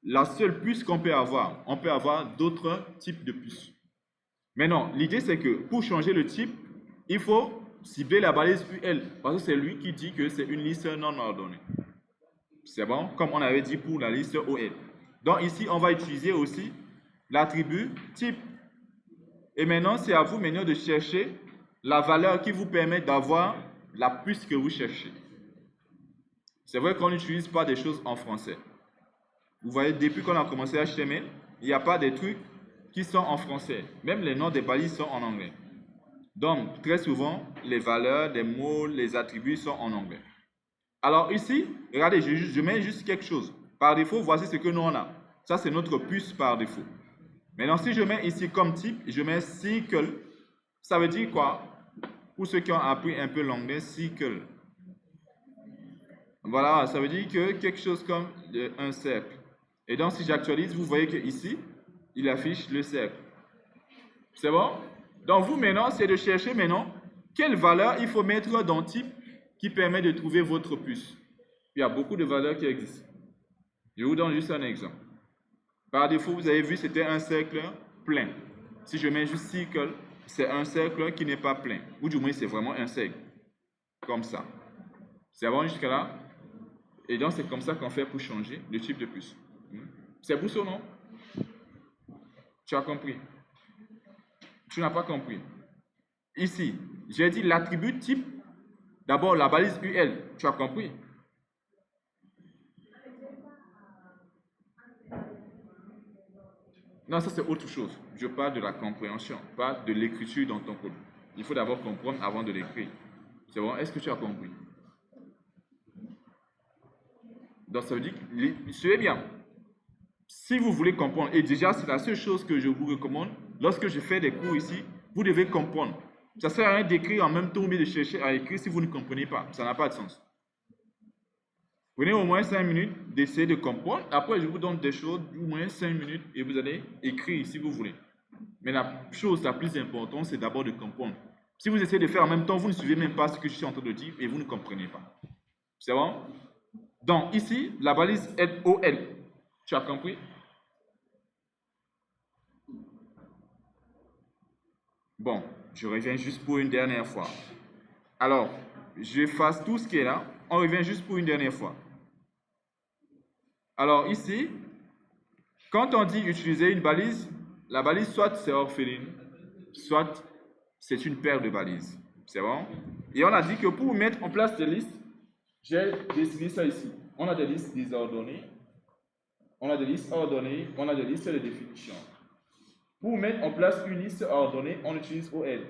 la seule puce qu'on peut avoir. On peut avoir d'autres types de puces. Maintenant, l'idée, c'est que pour changer le type, il faut cibler la balise UL, parce que c'est lui qui dit que c'est une liste non ordonnée. C'est bon? Comme on avait dit pour la liste OL. Donc ici, on va utiliser aussi l'attribut type. Et maintenant, c'est à vous maintenant de chercher la valeur qui vous permet d'avoir la puce que vous cherchez. C'est vrai qu'on n'utilise pas des choses en français. Vous voyez, depuis qu'on a commencé HTML, il n'y a pas des trucs qui sont en français. Même les noms des balises sont en anglais. Donc, très souvent, les valeurs, les mots, les attributs sont en anglais. Alors ici, regardez, je mets juste quelque chose. Par défaut, voici ce que nous on a. Ça, c'est notre puce par défaut. Maintenant, si je mets ici comme type, je mets circle. Ça veut dire quoi? Pour ceux qui ont appris un peu l'anglais, circle. Voilà, ça veut dire que quelque chose comme un cercle. Et donc, si j'actualise, vous voyez que ici, il affiche le cercle. C'est bon? Donc, vous maintenant, c'est de chercher maintenant quelle valeur il faut mettre dans type qui permet de trouver votre puce. Il y a beaucoup de valeurs qui existent. Je vous donne juste un exemple. Par défaut, vous avez vu, c'était un cercle plein. Si je mets juste circle, c'est un cercle qui n'est pas plein. Ou du moins, c'est vraiment un cercle. Comme ça. C'est bon jusqu'à là? Et donc, c'est comme ça qu'on fait pour changer le type de puce. C'est Bousso, non? Tu as compris? Tu n'as pas compris. Ici, j'ai dit l'attribut type. D'abord, la balise UL. Tu as compris? Non, ça c'est autre chose. Je parle de la compréhension, pas de l'écriture dans ton code. Il faut d'abord comprendre avant de l'écrire. C'est bon? Est-ce que tu as compris? Donc ça veut dire que, suivez bien. Si vous voulez comprendre, et déjà c'est la seule chose que je vous recommande, lorsque je fais des cours ici, vous devez comprendre. Ça ne sert à rien d'écrire en même temps ou bien de chercher à écrire si vous ne comprenez pas. Ça n'a pas de sens. Prenez au moins 5 minutes d'essayer de comprendre. Après, je vous donne des choses, au moins 5 minutes, et vous allez écrire si vous voulez. Mais la chose la plus importante, c'est d'abord de comprendre. Si vous essayez de faire en même temps, vous ne suivez même pas ce que je suis en train de dire et vous ne comprenez pas. C'est bon? Donc, ici, la balise OL. Tu as compris? Bon, je reviens juste pour une dernière fois. Alors, j'efface tout ce qui est là. On revient juste pour une dernière fois. Alors, ici, quand on dit utiliser une balise, la balise, soit c'est orpheline, soit c'est une paire de balises. C'est bon? Et on a dit que pour mettre en place des listes, j'ai dessiné ça ici. On a des listes désordonnées, on a des listes ordonnées, on a des listes de définition. Pour mettre en place une liste ordonnée, on utilise OL.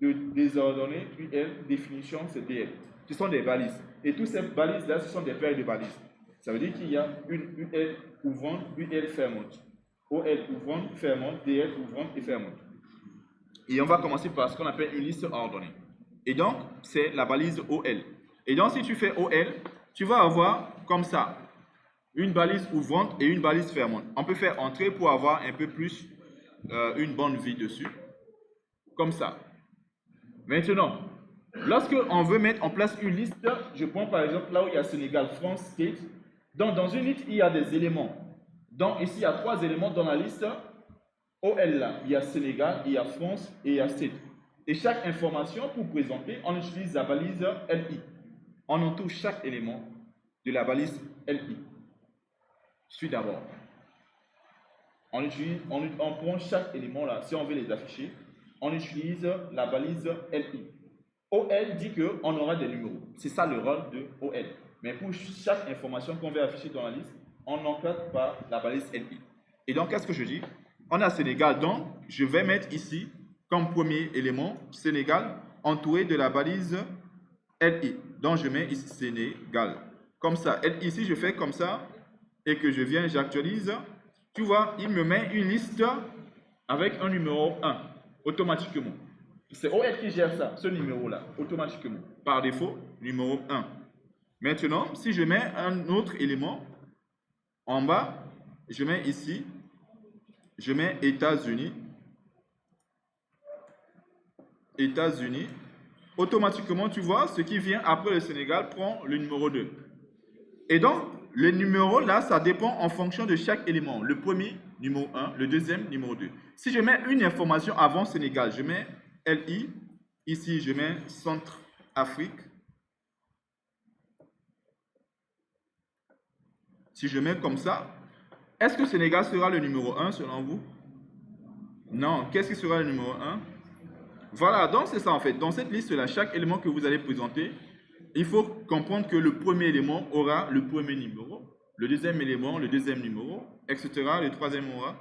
De désordonné, UL, définition, c'est DL. Ce sont des balises. Et toutes ces balises-là, ce sont des paires de balises. Ça veut dire qu'il y a une UL ouvrante, UL fermante. OL ouvrante, fermante, DL ouvrante et fermante. Et on va commencer par ce qu'on appelle une liste ordonnée. Et donc, c'est la balise OL. Et donc, si tu fais OL, tu vas avoir comme ça, une balise ouvrante et une balise fermante. On peut faire entrer pour avoir un peu plus une bonne vie dessus. Comme ça. Maintenant, lorsque on veut mettre en place une liste, je prends par exemple là où il y a Sénégal, France, State. Donc, dans une liste, il y a des éléments. Donc, ici, il y a 3 éléments dans la liste. OL là, il y a Sénégal, il y a France et il y a State. Et chaque information, pour présenter, on utilise la balise LI. On entoure chaque élément de la balise LI. Suis d'abord. On prend chaque élément là, si on veut les afficher, on utilise la balise LI. OL dit qu'on aura des numéros. C'est ça le rôle de OL. Mais pour chaque information qu'on veut afficher dans la liste, on encadre par la balise LI. Et donc, qu'est-ce que je dis? On a Sénégal, donc je vais mettre ici, comme premier élément, Sénégal, entouré de la balise LI. Donc, je mets ici Sénégal. Comme ça, LI, si je fais comme ça, et que je viens, j'actualise, tu vois, il me met une liste avec un numéro 1, automatiquement. C'est OL qui gère ça, ce numéro-là, automatiquement. Par défaut, numéro 1. Maintenant, si je mets un autre élément, en bas, je mets ici, je mets États-Unis. États-Unis. Automatiquement, tu vois, ce qui vient après le Sénégal prend le numéro 2. Et donc, le numéro là, ça dépend en fonction de chaque élément. Le premier, numéro 1, le deuxième, numéro 2. Si je mets une information avant Sénégal, je mets LI. Ici, je mets Centre-Afrique. Si je mets comme ça, est-ce que Sénégal sera le numéro 1 selon vous? Non. Qu'est-ce qui sera le numéro 1? Voilà, donc c'est ça en fait. Dans cette liste-là, chaque élément que vous allez présenter, il faut comprendre que le premier élément aura le premier numéro, le deuxième élément, le deuxième numéro, etc. Le troisième aura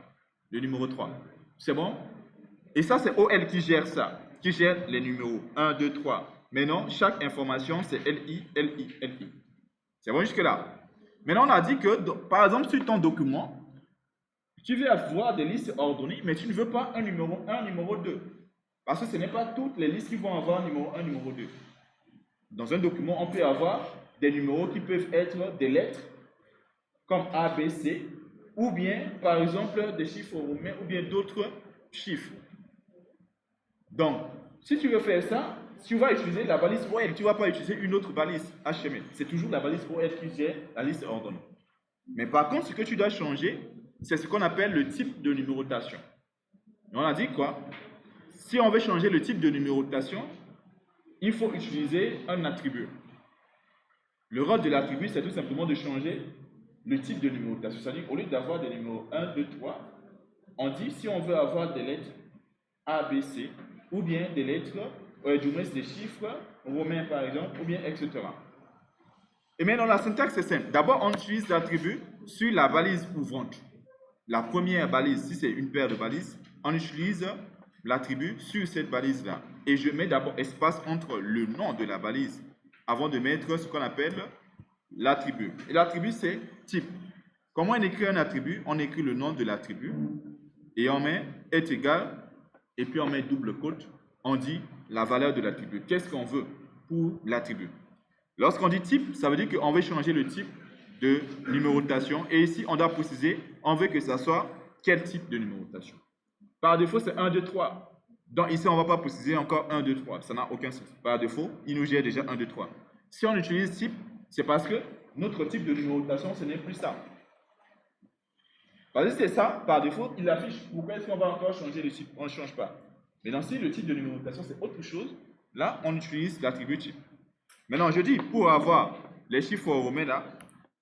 le numéro 3. C'est bon? Et ça, c'est OL qui gère ça, qui gère les numéros 1, 2, 3. Maintenant, chaque information, c'est LI, LI, LI. C'est bon jusque-là? Maintenant, on a dit que, par exemple, sur ton document, tu veux avoir des listes ordonnées, mais tu ne veux pas un numéro 1, numéro 2. Parce que ce n'est pas toutes les listes qui vont avoir numéro 1, numéro 2. Dans un document, on peut avoir des numéros qui peuvent être des lettres, comme A, B, C, ou bien, par exemple, des chiffres romains, ou bien d'autres chiffres. Donc, si tu veux faire ça, tu vas utiliser la balise OL, tu ne vas pas utiliser une autre balise HTML. C'est toujours la balise OL qui gère la liste ordonnée. Mais par contre, ce que tu dois changer, c'est ce qu'on appelle le type de numérotation. Et on a dit quoi? Si on veut changer le type de numérotation, il faut utiliser un attribut. Le rôle de l'attribut, c'est tout simplement de changer le type de numérotation. C'est-à-dire, au lieu d'avoir des numéros 1, 2, 3, on dit si on veut avoir des lettres A, B, C, ou bien des lettres, du moins des chiffres romains par exemple, ou bien etc. Et maintenant, la syntaxe c'est simple. D'abord, on utilise l'attribut sur la balise ouvrante. La première balise, si c'est une paire de balises, on utilise l'attribut sur cette balise-là. Et je mets d'abord espace entre le nom de la balise avant de mettre ce qu'on appelle l'attribut. Et l'attribut, c'est type. Comment on écrit un attribut? On écrit le nom de l'attribut et on met est égal et puis on met double quote. On dit la valeur de l'attribut. Qu'est-ce qu'on veut pour l'attribut? Lorsqu'on dit type, ça veut dire qu'on veut changer le type de numérotation. Et ici, on doit préciser, on veut que ça soit quel type de numérotation. Par défaut, c'est 1, 2, 3. Donc ici, on ne va pas préciser encore 1, 2, 3. Ça n'a aucun sens. Par défaut, il nous gère déjà 1, 2, 3. Si on utilise type, c'est parce que notre type de numérotation, ce n'est plus ça. Parce que c'est ça, par défaut, il affiche. Pourquoi est-ce qu'on va encore changer le type? On ne change pas. Maintenant, si le type de numérotation, c'est autre chose, là, on utilise l'attribut type. Maintenant, je dis, pour avoir les chiffres romains là,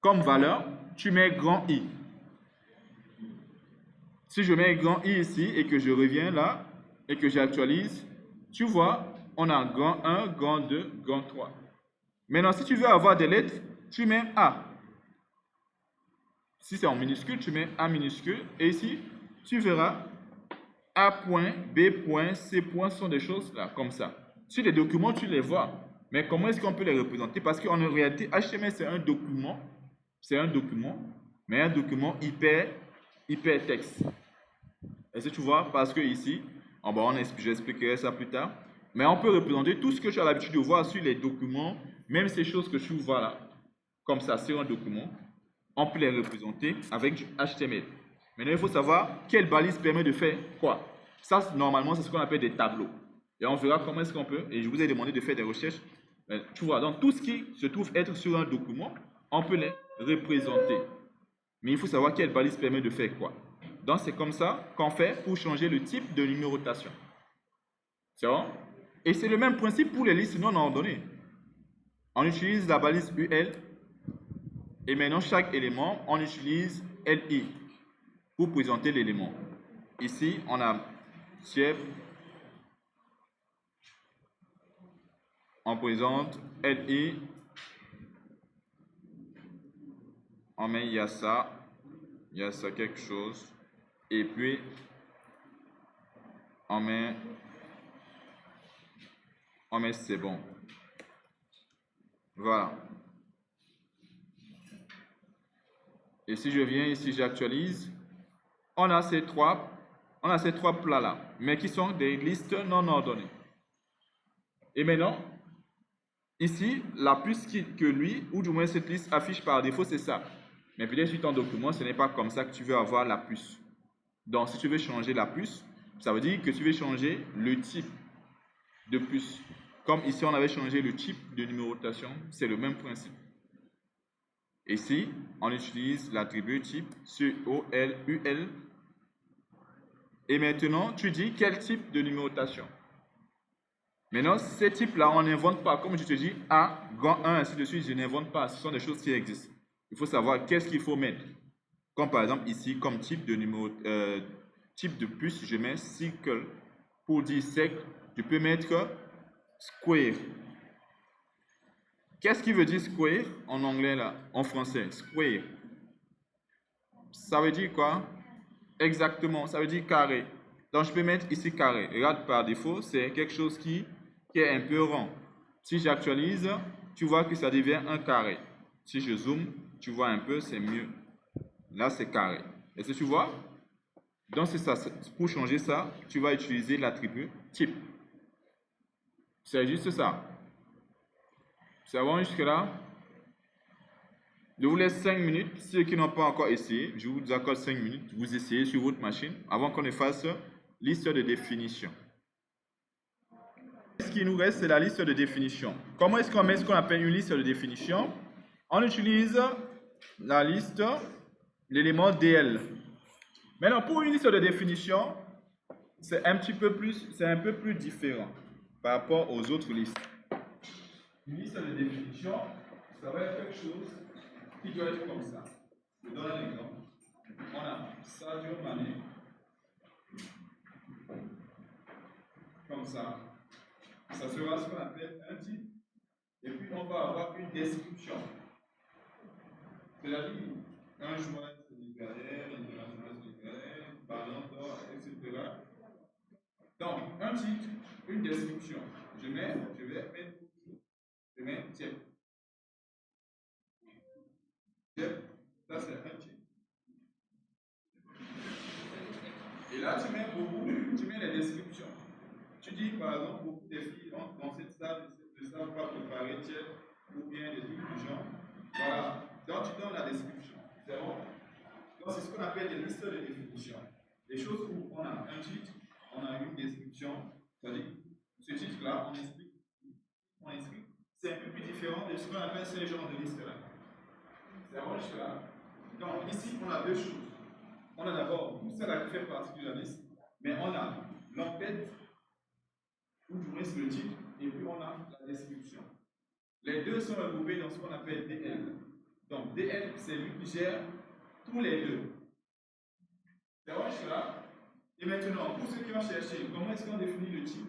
comme valeur, tu mets grand I. Si je mets grand I ici et que je reviens là et que j'actualise, tu vois, on a grand 1, grand 2, grand 3. Maintenant, si tu veux avoir des lettres, tu mets A. Si c'est en minuscule, tu mets A minuscule. Et ici, tu verras A point, B point, C point sont des choses là, comme ça. Sur les documents, tu les vois. Mais comment est-ce qu'on peut les représenter? Parce qu'en réalité, HTML, c'est un document. C'est un document, mais un document hypertexte. Est-ce que tu vois? Parce que ici, en bas, j'expliquerai ça plus tard. Mais on peut représenter tout ce que tu as l'habitude de voir sur les documents, même ces choses que tu vois là, comme ça, sur un document, on peut les représenter avec du HTML. Maintenant, il faut savoir quelle balise permet de faire quoi. Ça, normalement, c'est ce qu'on appelle des tableaux. Et on verra comment est-ce qu'on peut, et je vous ai demandé de faire des recherches. Tu vois, donc tout ce qui se trouve être sur un document, on peut les représenter. Mais il faut savoir quelle balise permet de faire quoi. Donc, c'est comme ça qu'on fait pour changer le type de numérotation. C'est bon? Et c'est le même principe pour les listes non ordonnées. On utilise la balise UL et maintenant, chaque élément, on utilise LI pour présenter l'élément. Ici, on a chef, on présente LI, on met il y a ça quelque chose, et puis on met c'est bon. Voilà. Et si je viens ici, j'actualise, on a ces trois plats-là, mais qui sont des listes non ordonnées. Et maintenant, ici, la puce que lui, ou du moins cette liste affiche par défaut, c'est ça. Mais peut-être sur ton document, ce n'est pas comme ça que tu veux avoir la puce. Donc, si tu veux changer la puce, ça veut dire que tu veux changer le type de puce. Comme ici, on avait changé le type de numérotation, c'est le même principe. Ici, on utilise l'attribut type COLUL. Et maintenant, tu dis quel type de numérotation. Maintenant, ces types-là, on n'invente pas. Comme je te dis, A, grand 1, ainsi de suite, je n'invente pas. Ce sont des choses qui existent. Il faut savoir qu'est-ce qu'il faut mettre. Comme par exemple ici, comme type de puce, je mets circle. Pour dire cercle, je peux mettre square. Qu'est-ce qui veut dire square en anglais là, en français? Square. Ça veut dire quoi? Exactement, ça veut dire carré. Donc je peux mettre ici carré. Regarde, par défaut, c'est quelque chose qui est un peu rond. Si j'actualise, tu vois que ça devient un carré. Si je zoome, tu vois un peu, c'est mieux. Là, c'est carré. Est-ce que tu vois? Donc c'est ça. Pour changer ça, tu vas utiliser l'attribut type. C'est juste ça. C'est bon jusque-là? Je vous laisse 5 minutes. Ceux qui n'ont pas encore essayé, je vous accorde 5 minutes. Vous essayez sur votre machine avant qu'on ne fasse liste de définition. Ce qui nous reste, c'est la liste de définition. Comment est-ce qu'on met ce qu'on appelle une liste de définition? On utilise la liste, l'élément DL. Maintenant, pour une liste de définition, c'est un peu plus différent par rapport aux autres listes. Une liste de définition, ça va être quelque chose qui doit être comme ça. Je donne un exemple. On a Sadio Mané, comme ça. Ça sera ce qu'on appelle un titre. Et puis on va avoir une description. C'est-à-dire un joueur sénégalais, international sénégalais, ballon d'or, etc. Donc, un titre, une description. Je vais mettre, je mets tiens. Ça c'est un titre. Et là, tu mets les descriptions. Tu tu dis, par exemple, beaucoup de filles entrent dans cette salle ne savent pas préparer tiers ou bien des trucs du genre, voilà. Donc, tu donnes la description. C'est bon? Donc, c'est ce qu'on appelle des listes de définition. Des choses où on a un titre, on a une description, c'est-à-dire, ce titre-là, on explique. C'est un peu plus différent de ce qu'on appelle ce genre de liste-là. C'est bon jusque-là? Donc, ici, on a deux choses. On a d'abord tout ça qui fait partie de la liste, mais on a l'entête, ou du moins le titre, et puis on a la description. Les deux sont regroupés dans ce qu'on appelle DL. Donc, DL, c'est lui qui gère tous les deux. C'est bon jusque-là? Et maintenant, pour ceux qui ont cherché, comment est-ce qu'on définit le titre?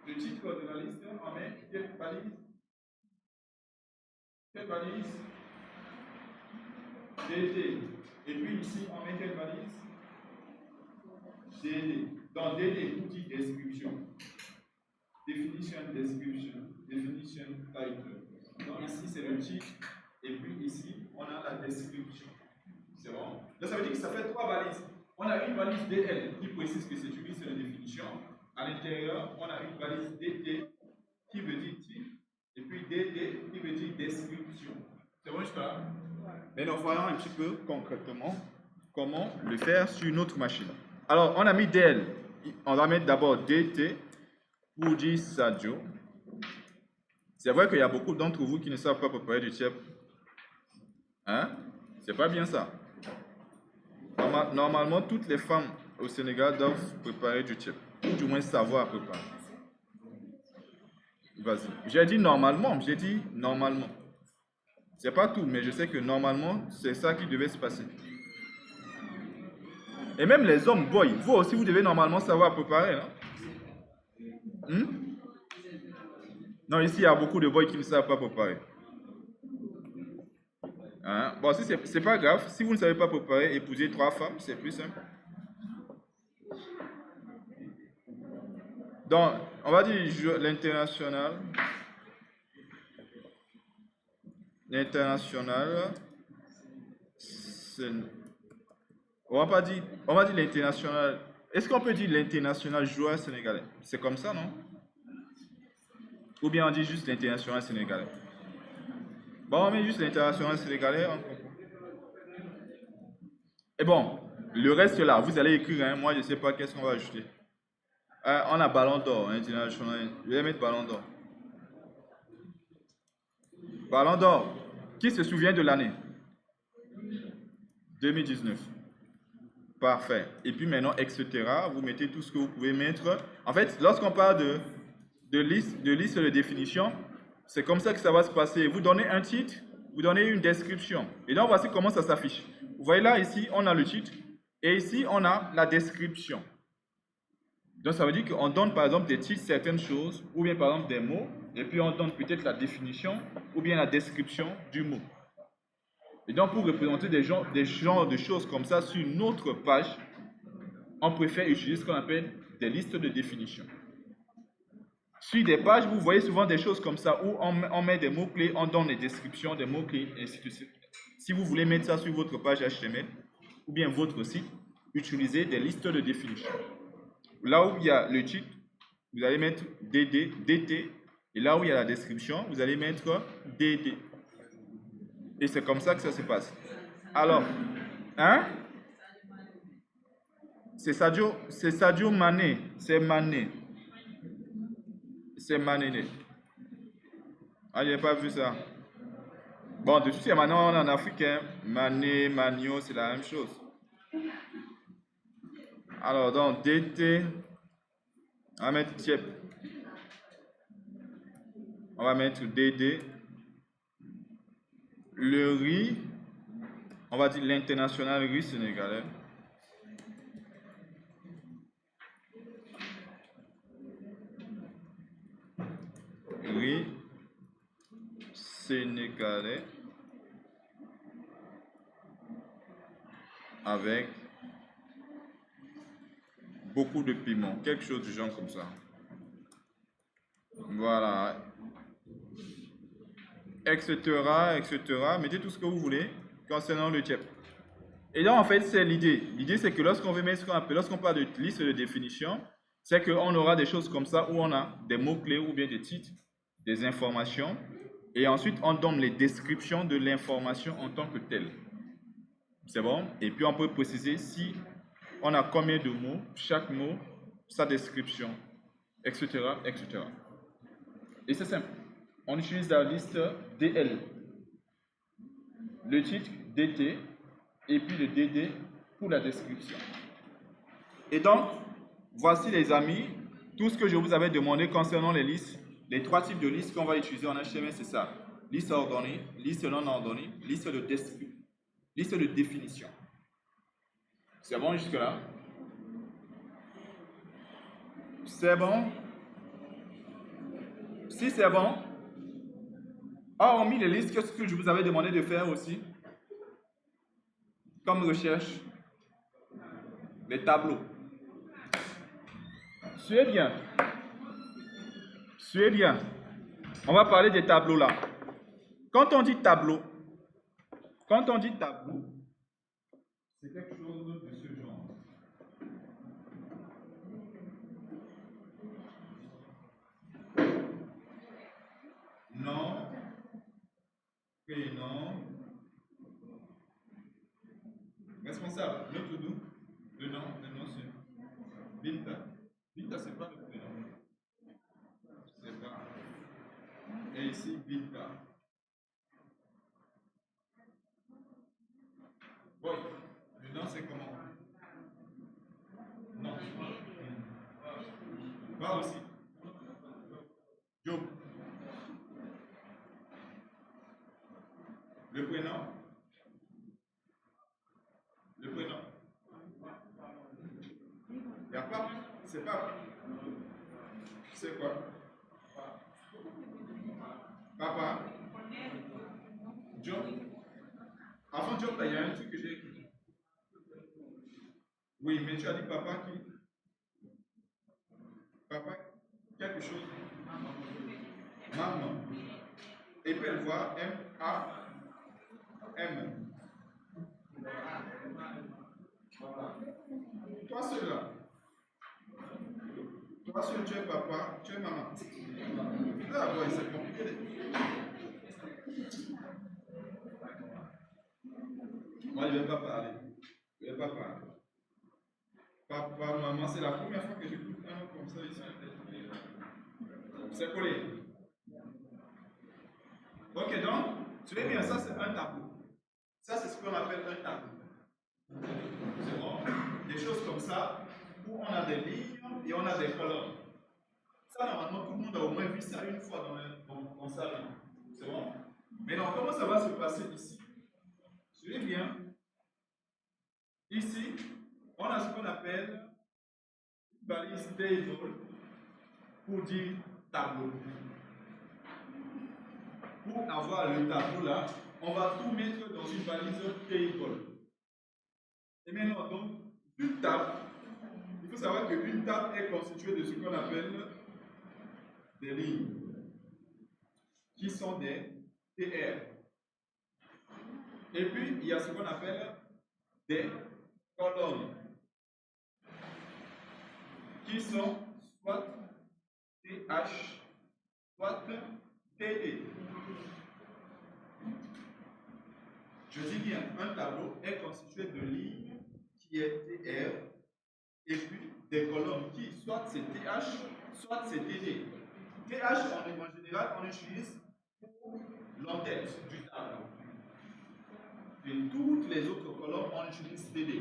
Le titre de la liste, on met quelle balise? Quelle balise? DD. Et puis ici, on met quelle balise? DD. Dans DD, vous dites description. Definition, description. Definition, title. Donc ici, c'est le titre. Et puis ici, on a la description. C'est bon? Donc ça veut dire que ça fait trois balises. On a une balise DL qui précise que c'est une liste de définition. À l'intérieur, on a une balise DT qui veut dire titre. Et puis DD qui veut dire description. C'est bon jusqu'à là? Maintenant, voyons un petit peu concrètement comment le faire sur notre machine. Alors, on a mis DL. On va mettre d'abord DT pour dire Sadio. C'est vrai qu'il y a beaucoup d'entre vous qui ne savent pas préparer du tiep. Hein? C'est pas bien ça. Normalement, toutes les femmes au Sénégal doivent préparer du tiep. Ou du moins savoir préparer. Vas-y. J'ai dit normalement. C'est pas tout, mais je sais que normalement, c'est ça qui devait se passer. Et même les hommes, boy, vous aussi, vous devez normalement savoir préparer. Hein? Non, ici, il y a beaucoup de boys qui ne savent pas préparer. Hein? Bon, si c'est pas grave. Si vous ne savez pas préparer, épousez 3 femmes, c'est plus simple. Donc, on va dire l'international. L'international, on va dire l'international. Est-ce qu'on peut dire l'international joueur sénégalais? C'est comme ça, non? Ou bien on dit juste l'international sénégalais? Bon, on met juste l'international sénégalais. Et bon, le reste là, vous allez écrire, hein, moi je ne sais pas qu'est-ce qu'on va ajouter. On a ballon d'or, international. Je vais mettre ballon d'or. Ballon d'or. Qui se souvient de l'année? 2019. Parfait. Et puis maintenant, etc. Vous mettez tout ce que vous pouvez mettre. En fait, lorsqu'on parle de liste de définition, c'est comme ça que ça va se passer. Vous donnez un titre, vous donnez une description. Et donc, voici comment ça s'affiche. Vous voyez là, ici, on a le titre. Et ici, on a la description. Donc, ça veut dire qu'on donne, par exemple, des titres, certaines choses, ou bien, par exemple, des mots. Et puis, on donne peut-être la définition, ou bien la description du mot. Et donc, pour représenter des genres de choses comme ça sur notre page, on préfère utiliser ce qu'on appelle des listes de définition. Sur des pages, vous voyez souvent des choses comme ça où on met des mots-clés, on donne des descriptions des mots-clés, et ainsi de suite. Si vous voulez mettre ça sur votre page HTML ou bien votre site, utilisez des listes de définition. Là où il y a le titre, vous allez mettre DD, DT, et là où il y a la description, vous allez mettre DD. Et c'est comme ça que ça se passe. Alors, hein? C'est Sadio Mané. C'est Mané. C'est Mané. Ah, je n'ai pas vu ça. Bon, de toute façon, maintenant, on est en africain. Mané, Magno, c'est la même chose. Alors, donc, DT, on va mettre Tiep. On va mettre DD. Le riz, on va dire l'international riz sénégalais. Riz sénégalais avec beaucoup de piment, quelque chose du genre comme ça. Voilà. Etc., etc. Mettez tout ce que vous voulez concernant le tiep. Et donc, en fait, c'est l'idée. L'idée, c'est que lorsqu'on veut mettre ce qu'on appelle, lorsqu'on parle de liste de définition, c'est qu'on aura des choses comme ça où on a des mots-clés ou bien des titres, des informations, et ensuite on donne les descriptions de l'information en tant que telle. C'est bon? Et puis on peut préciser si on a combien de mots, chaque mot, sa description, etc., etc. Et c'est simple. On utilise la liste DL. Le titre DT et puis le DD pour la description. Et donc, voici les amis, tout ce que je vous avais demandé concernant les listes. Les trois types de listes qu'on va utiliser en HTML, c'est ça. Liste ordonnée, liste non ordonnée, liste de description, liste de définition. C'est bon jusque-là? C'est bon? Si c'est bon, hormis les listes, qu'est-ce que je vous avais demandé de faire aussi? Comme recherche, les tableaux. Suivez bien. Suivez bien. On va parler des tableaux là. Quand on dit tableau, c'est quelque chose de ce genre. Nom, prénom, responsable, le tout doux, le nom c'est Binta. Binta, c'est pas le prénom. C'est pas. Et ici, Binta. Boy, le nom c'est comment? Non. Pas aussi. Job. Le prénom? Le prénom? Il n'y a pas. C'est pas. C'est quoi? Papa? Job? Avant Job, il y a un truc que j'ai écrit. Oui, mais tu as dit papa qui? Papa, quelque chose. Maman. Et puis elle voit M-A-M. Toi seul là. Toi seul, tu es papa, tu es maman. Ah ouais, c'est compliqué. Moi, je ne vais pas parler. Je ne vais pas parler. Papa, maman, c'est la première fois que j'écoute un mot comme ça ici. C'est collé. Ok, donc, tu vois bien, ça c'est un tableau. Ça, c'est ce qu'on appelle un tableau. C'est bon? Des choses comme ça, où on a des lignes et on a des colonnes. Ça, normalement, tout le monde a au moins vu ça une fois dans sa vie. C'est bon? Maintenant, comment ça va se passer ici? Suivez bien. Ici, on a ce qu'on appelle une balise table pour dire tableau. Pour avoir le tableau là, on va tout mettre dans une balise table. Et maintenant, donc, une table, il faut savoir qu'une table est constituée de ce qu'on appelle des lignes, qui sont des TR. Et puis, il y a ce qu'on appelle des colonnes, qui sont soit TH, soit TD. Je dis bien, un tableau est constitué de lignes qui est TR et puis des colonnes qui, soit c'est TH, soit c'est TD. TH, en général, on utilise pour l'entête du tableau. Et toutes les autres colonnes, on utilise TD.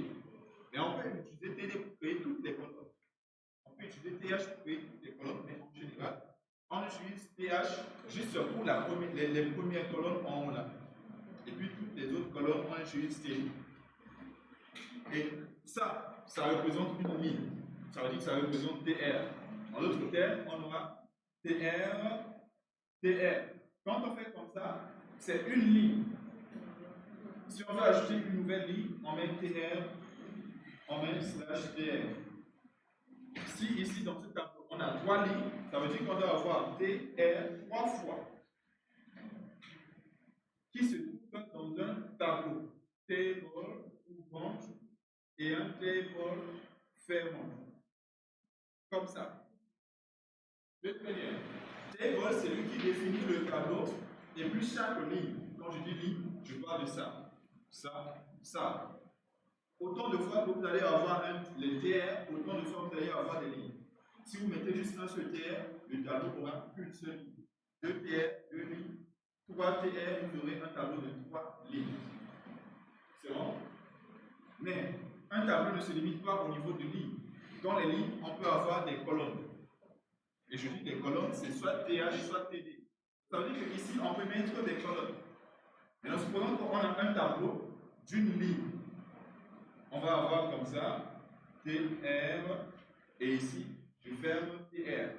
Mais on peut utiliser TD pour créer toutes les colonnes. On peut utiliser TH pour créer toutes les colonnes, mais en général, on utilise TH juste pour les premières colonnes en haut là. Et puis toutes les autres colonnes, on utilise TD. Et ça représente une ligne. Ça veut dire que ça représente TR. En d'autres termes, on aura TR, TR. Quand on fait comme ça, c'est une ligne. Si on veut ajouter une nouvelle ligne, on met TR, on met slash TR. Si ici, dans ce tableau, on a 3 lignes, ça veut dire qu'on doit avoir TR 3 fois, qui se trouve dans un tableau. Table ouvrant et un table fermant. Comme ça. plus chaque ligne. Quand je dis ligne, je parle de ça, ça, ça. Autant de fois que vous allez avoir les TR, autant de fois que vous allez avoir des lignes. Si vous mettez juste un seul TR, le tableau aura une seule ligne. 2 TR, 2 lignes. 3 TR, vous aurez un tableau de 3 lignes. C'est bon? Mais un tableau ne se limite pas au niveau de lignes. Dans les lignes, on peut avoir des colonnes. Et je dis des colonnes, c'est soit TH, soit TD. Ça veut dire qu'ici, on peut mettre des colonnes. Maintenant, supposons qu'on a un tableau d'une ligne. On va avoir comme ça, TR, et ici, je ferme TR.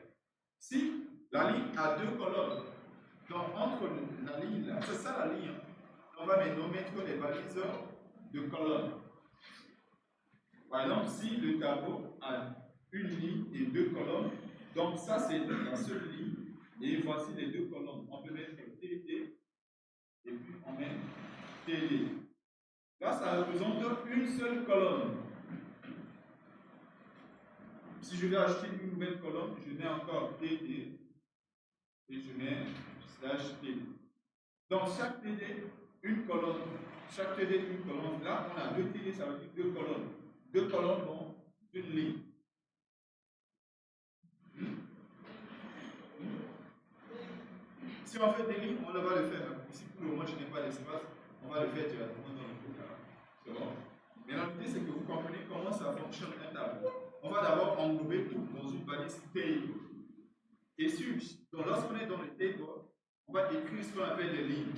Si la ligne a 2 colonnes, donc entre la ligne là, c'est ça la ligne, on va maintenant mettre les balises de colonnes. Par exemple, si le tableau a une ligne et 2 colonnes, donc ça c'est la seule ligne, et voici les 2 colonnes. On peut mettre TD, et puis on met TD. Là, ça représente une seule colonne. Si je vais ajouter une nouvelle colonne, je mets encore TD, et je mets slash TD. Donc chaque TD, une colonne. Chaque TD, une colonne. Là, on a 2 TD, ça veut dire 2 colonnes. 2 colonnes, donc une ligne. Si on fait des lignes, on va le faire. Ici, pour le moment, je n'ai pas d'espace. On va le faire directement dans le programme. C'est bon? Maintenant, l'idée, c'est que vous comprenez comment ça fonctionne un tableau. On va d'abord englober tout dans une balise table. Et lorsqu'on est dans le table, on va écrire ce qu'on appelle des lignes.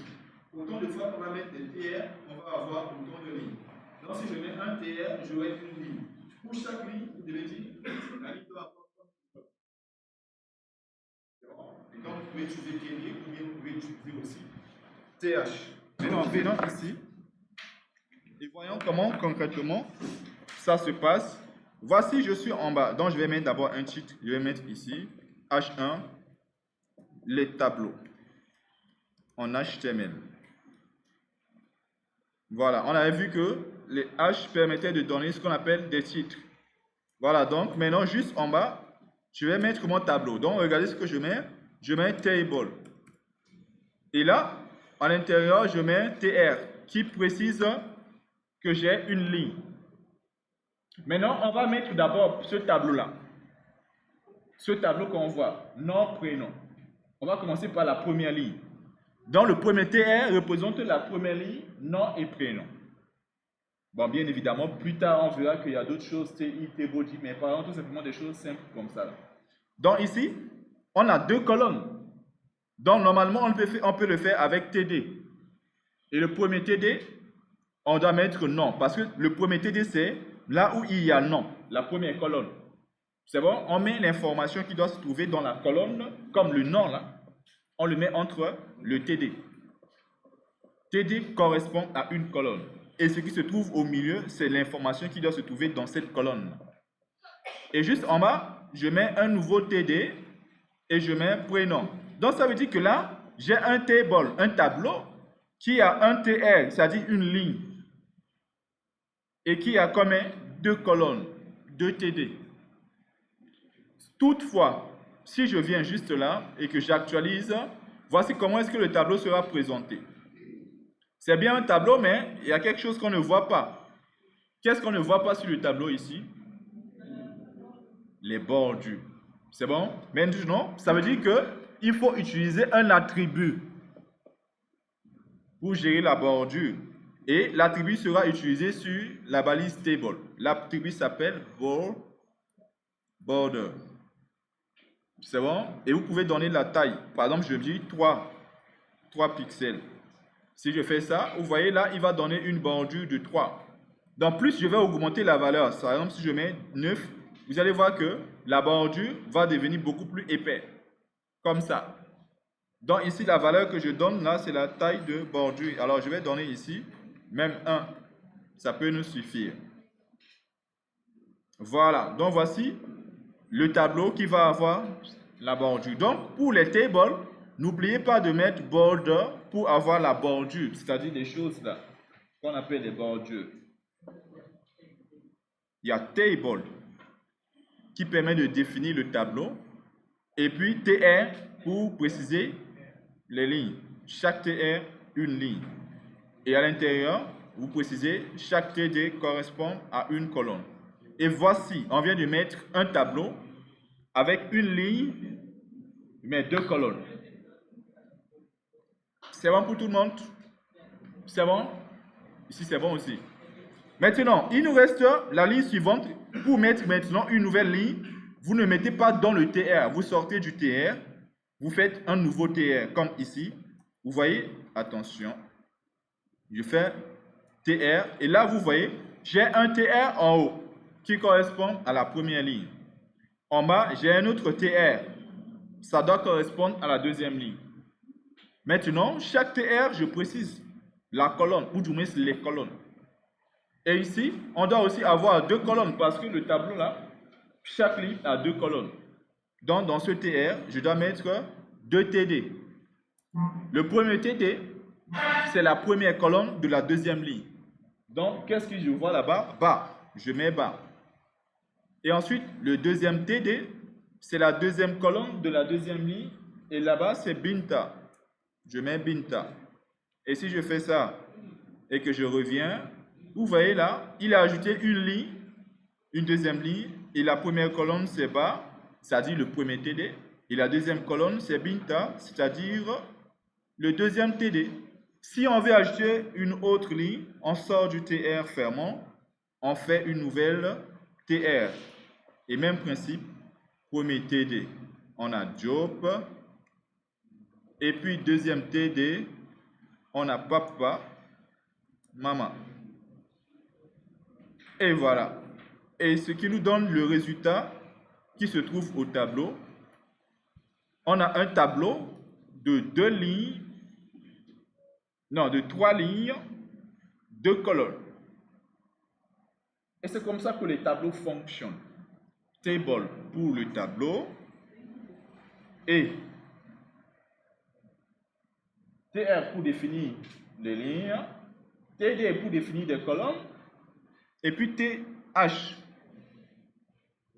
Autant de fois qu'on va mettre des TR, on va avoir autant de lignes. Donc, si je mets un TR, j'aurai une ligne. Pour chaque ligne, vous devez dire la ligne doit avoir. Et donc, vous pouvez utiliser TD ou bien vous pouvez utiliser aussi TH. Maintenant, venons ici et voyons comment concrètement ça se passe. Voici, je suis en bas. Donc, je vais mettre d'abord un titre. Je vais mettre ici H1, les tableaux en HTML. Voilà, on avait vu que les H permettaient de donner ce qu'on appelle des titres. Voilà, donc maintenant, juste en bas, je vais mettre mon tableau. Donc, regardez ce que je mets. Je mets table. Et là, à l'intérieur, je mets TR, qui précise que j'ai une ligne. Maintenant, on va mettre d'abord ce tableau-là. Ce tableau qu'on voit, nom, prénom. On va commencer par la première ligne. Donc, le premier TR représente la première ligne, nom et prénom. Bon, bien évidemment, plus tard, on verra qu'il y a d'autres choses, TI, T-body, mais par exemple, tout simplement des choses simples comme ça. Donc, ici, on a 2 colonnes. Donc, normalement, on peut le faire avec TD. Et le premier TD, on doit mettre nom. Parce que le premier TD, c'est là où il y a nom, la première colonne. C'est bon? On met l'information qui doit se trouver dans la colonne, comme le nom là. On le met entre le TD. TD correspond à une colonne. Et ce qui se trouve au milieu, c'est l'information qui doit se trouver dans cette colonne. Et juste en bas, je mets un nouveau TD et je mets prénom. Donc, ça veut dire que là, j'ai un table, un tableau, qui a un TR, c'est-à-dire une ligne, et qui a combien? 2 colonnes, 2 TD. Toutefois, si je viens juste là et que j'actualise, voici comment est-ce que le tableau sera présenté. C'est bien un tableau, mais il y a quelque chose qu'on ne voit pas. Qu'est-ce qu'on ne voit pas sur le tableau ici? Les bordures. C'est bon? Maintenant, ça veut dire qu'il faut utiliser un attribut pour gérer la bordure. Et l'attribut sera utilisé sur la balise table. L'attribut s'appelle border. C'est bon? Et vous pouvez donner la taille. Par exemple, je dis 3 pixels. Si je fais ça, vous voyez là, il va donner une bordure de 3. Donc, plus je vais augmenter la valeur. Par exemple, si je mets 9, vous allez voir que la bordure va devenir beaucoup plus épais. Comme ça. Donc, ici, la valeur que je donne là, c'est la taille de bordure. Alors, je vais donner ici, même 1. Ça peut nous suffire. Voilà. Donc, voici le tableau qui va avoir la bordure. Donc, pour les tables, n'oubliez pas de mettre border pour avoir la bordure, c'est-à-dire des choses là qu'on appelle des bordures. Il y a table qui permet de définir le tableau et puis TR pour préciser les lignes. chaque TR, une ligne. Et à l'intérieur, vous précisez, chaque TD correspond à une colonne. Et voici, on vient de mettre un tableau avec une ligne, mais deux colonnes. C'est bon pour tout le monde? C'est bon? Ici, c'est bon aussi. Maintenant, il nous reste la ligne suivante. Pour mettre maintenant une nouvelle ligne, vous ne mettez pas dans le TR. Vous sortez du TR, vous faites un nouveau TR, comme ici. Vous voyez, attention, je fais TR. Et là, vous voyez, j'ai un TR en haut qui correspond à la première ligne. En bas, j'ai un autre TR. Ça doit correspondre à la deuxième ligne. Maintenant, chaque TR, je précise la colonne, ou du moins les colonnes. Et ici, on doit aussi avoir deux colonnes parce que le tableau là, chaque ligne a deux colonnes. Donc, dans ce TR, je dois mettre deux TD. Le premier TD, c'est la première colonne de la deuxième ligne. Donc, qu'est-ce que je vois là-bas? Bas. Je mets bas. Et ensuite, le deuxième TD, c'est la deuxième colonne de la deuxième ligne. Et là-bas, c'est Binta. Je mets Binta. Et si je fais ça et que je reviens, vous voyez là, il a ajouté une ligne, une deuxième ligne. Et la première colonne, c'est bas, c'est-à-dire le premier TD. Et la deuxième colonne, c'est Binta, c'est-à-dire le deuxième TD. Si on veut ajouter une autre ligne, on sort du TR fermant, on fait une nouvelle TR. Et même principe, premier TD, on a Job. Et puis deuxième TD, on a papa, maman. Et voilà. Et ce qui nous donne le résultat qui se trouve au tableau, on a un tableau de deux lignes, non, de trois lignes, deux colonnes. Et c'est comme ça que les tableaux fonctionnent. Table pour le tableau et TR pour définir les lignes, TD pour définir des colonnes, et puis TH.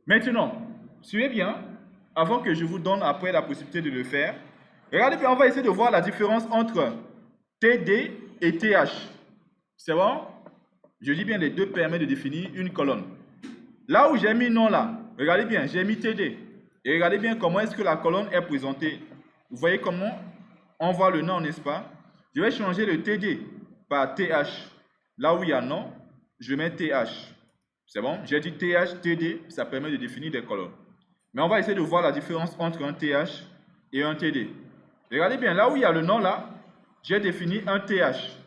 Maintenant, suivez bien, avant que je vous donne après la possibilité de le faire. Regardez bien, on va essayer de voir la différence entre TD et TH. C'est bon? Je dis bien, les deux permettent de définir une colonne. Là où j'ai mis non là, regardez bien, j'ai mis TD. Et regardez bien comment est-ce que la colonne est présentée. Vous voyez comment on voit le nom, n'est-ce pas? Je vais changer le TD par TH. Là où il y a non, je mets TH. C'est bon? J'ai dit TH, TD, ça permet de définir des colonnes. Mais on va essayer de voir la différence entre un TH et un TD. Regardez bien, là où il y a le nom là, j'ai défini un TH.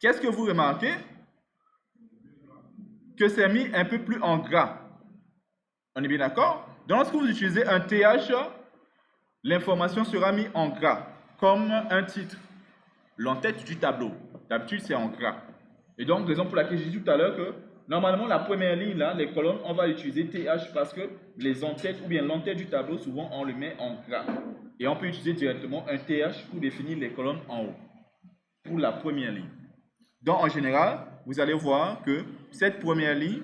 Qu'est-ce que vous remarquez? Que c'est mis un peu plus en gras. On est bien d'accord? Donc, lorsque vous utilisez un TH, l'information sera mise en gras, comme un titre, l'entête du tableau. D'habitude, c'est en gras. Et donc, raison pour laquelle j'ai dit tout à l'heure que, normalement, la première ligne, là, les colonnes, on va utiliser TH parce que les entêtes, ou bien l'entête du tableau, souvent, on le met en gras. Et on peut utiliser directement un TH pour définir les colonnes en haut, pour la première ligne. Donc, en général, vous allez voir que cette première ligne,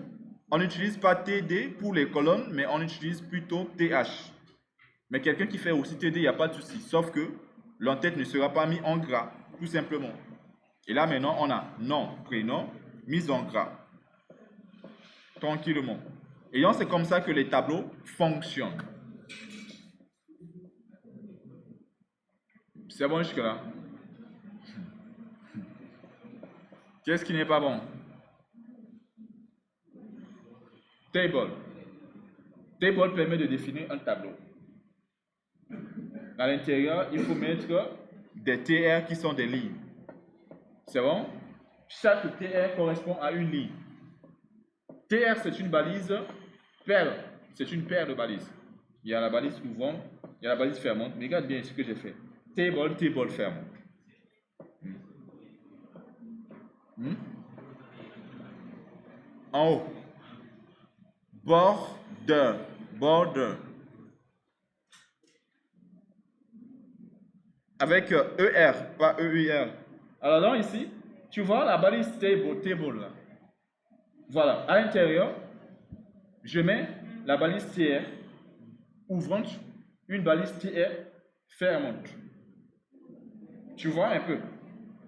on n'utilise pas TD pour les colonnes, mais on utilise plutôt TH. Mais quelqu'un qui fait aussi TD, il n'y a pas de souci, sauf que l'entête ne sera pas mise en gras, tout simplement. Et là, maintenant, on a nom, prénom, mis en gras. Tranquillement. Et donc, c'est comme ça que les tableaux fonctionnent. C'est bon jusque-là? Qu'est-ce qui n'est pas bon? Table. Table permet de définir un tableau. À l'intérieur, il faut mettre des TR qui sont des lignes. C'est bon? Chaque TR correspond à une ligne. TR, c'est une balise paire. C'est une paire de balises. Il y a la balise ouvrante, il y a la balise fermante. Mais regarde bien ce que j'ai fait. Table, table fermante. En haut. Border, border. Avec ER, pas EUR. Alors donc ici, tu vois la balise table, table là. Voilà, à l'intérieur, je mets la balise TR ouvrante, une balise TR fermante. Tu vois un peu.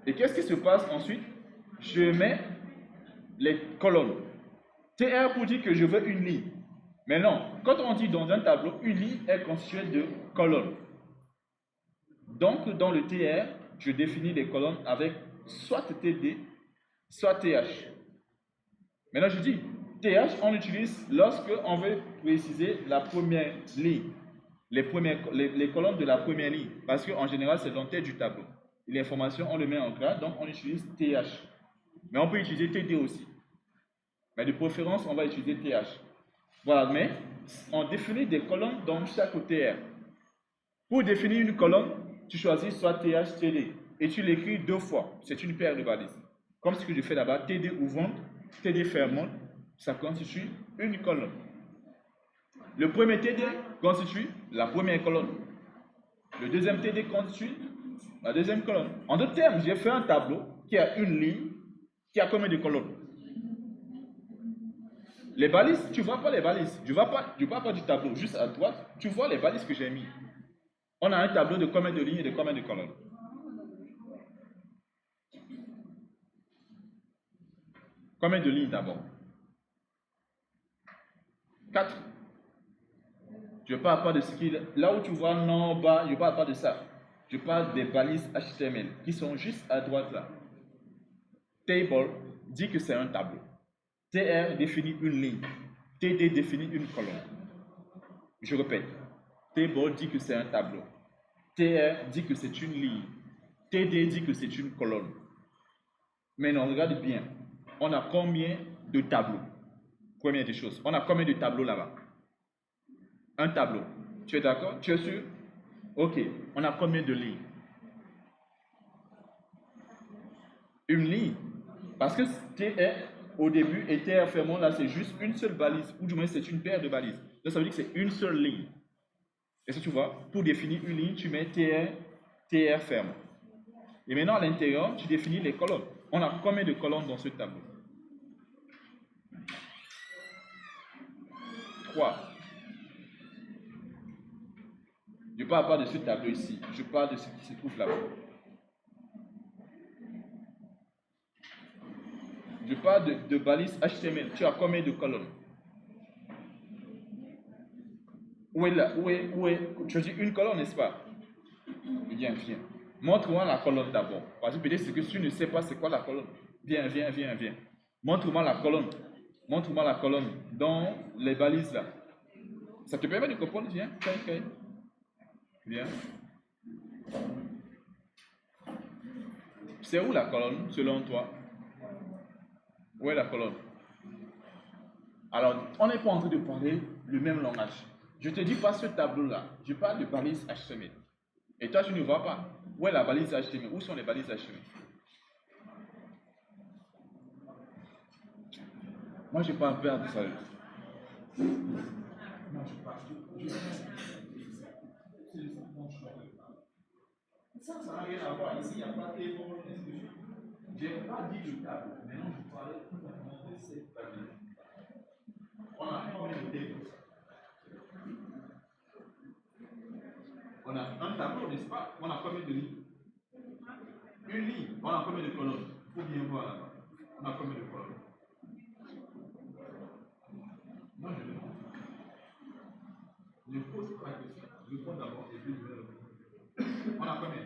Et qu'est-ce qui se passe ensuite? Je mets les colonnes. TR pour dire que je veux une ligne. Mais non, quand on dit dans un tableau, une ligne est constituée de colonnes. Donc, dans le TR, je définis les colonnes avec soit TD, soit TH. Maintenant, je dis, TH, on l'utilise lorsque on veut préciser la première ligne, les colonnes de la première ligne, parce qu'en général, c'est l'entête du tableau. L'information, on le met en gras, donc on utilise TH. Mais on peut utiliser TD aussi. Mais de préférence, on va utiliser TH. Voilà, mais on définit des colonnes dans chaque TR. Pour définir une colonne, tu choisis soit TH, TD. Et tu l'écris 2 fois. C'est une paire de balises. Comme ce que je fais là-bas, TD ouvrante, TD fermante, ça constitue une colonne. Le premier TD constitue la première colonne. Le deuxième TD constitue la deuxième colonne. En d'autres termes, j'ai fait un tableau qui a une ligne, qui a combien de colonnes? Les balises, tu ne vois pas les balises. Je ne vois pas du tableau, juste à droite, tu vois les balises que j'ai mis. On a un tableau de combien de lignes et de combien de colonnes? Combien de lignes d'abord? 4. Je ne parle pas de ce qui est là où tu vois non, bas, je ne parle pas de ça. Je parle des balises HTML qui sont juste à droite là. Table dit que c'est un tableau. TR définit une ligne. TD définit une colonne. Je répète. Table dit que c'est un tableau. TR dit que c'est une ligne. TD dit que c'est une colonne. Maintenant, regarde bien. On a combien de tableaux? Première des choses. On a combien de tableaux là-bas? Un tableau. Tu es d'accord? Tu es sûr? Ok. On a combien de lignes? Une ligne. Parce que TR au début et TR fermant là, c'est juste une seule balise. Ou du moins, c'est une paire de balises. Donc, ça veut dire que c'est une seule ligne. Est-ce que tu vois? Pour définir une ligne, tu mets TR ferme. Et maintenant, à l'intérieur, tu définis les colonnes. On a combien de colonnes dans ce tableau? 3. Je ne parle pas de ce tableau ici. Je parle de ce qui se trouve là-bas. Je parle de balises HTML. Tu as combien de colonnes? Où est là? Où est? Tu dis une colonne, n'est-ce pas? Viens. Montre-moi la colonne d'abord. Parce que peut-être que tu ne sais pas c'est quoi la colonne. Viens. Montre-moi la colonne. Montre-moi la colonne dans les balises là. Ça te permet de comprendre? Viens. Viens. C'est où la colonne selon toi? Où est la colonne? Alors, on n'est pas en train de parler le même langage. Je ne te dis pas ce tableau-là. Je parle de balises HTML. Et toi, tu ne vois pas. Où est la balise HTML? Où sont les balises HTML? Moi, je parle pas de ça. Non, je parle. Ça n'a rien à voir. Ici, il n'y a pas de table. Je n'ai pas dit de table. Maintenant, je parlais tout simplement de cette balise. On a combien de tables? On a un tableau, n'est-ce pas? On a combien de lignes? Une ligne. On a combien de colonnes? Il faut bien voir là-bas. On a combien de colonnes? Non, je demande. Je pose pas la question. Je réponds d'abord et puis je vais répondre. On a combien?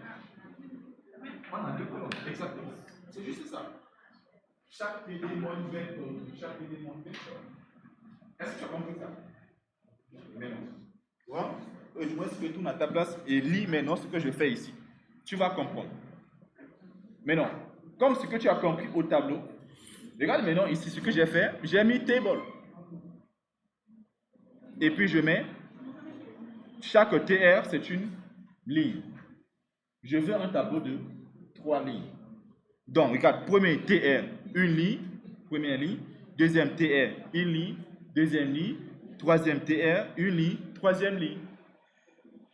On a 2 colonnes. Exactement. C'est juste ça. Chaque élément de 20 colonnes. Chaque élément de 20 colonnes. Est-ce que tu as compris ça? Mais non. Voilà. Je vois ce que tu tournes à ta place et lis maintenant ce que je fais ici. Tu vas comprendre. Mais non. Comme ce que tu as compris au tableau, regarde maintenant ici ce que j'ai fait. J'ai mis table. Et puis je mets chaque TR, c'est une ligne. Je veux un tableau de 3 lignes. Donc, regarde, premier TR, une ligne, première ligne. Deuxième TR, une ligne, deuxième ligne. Troisième TR, une ligne, troisième ligne.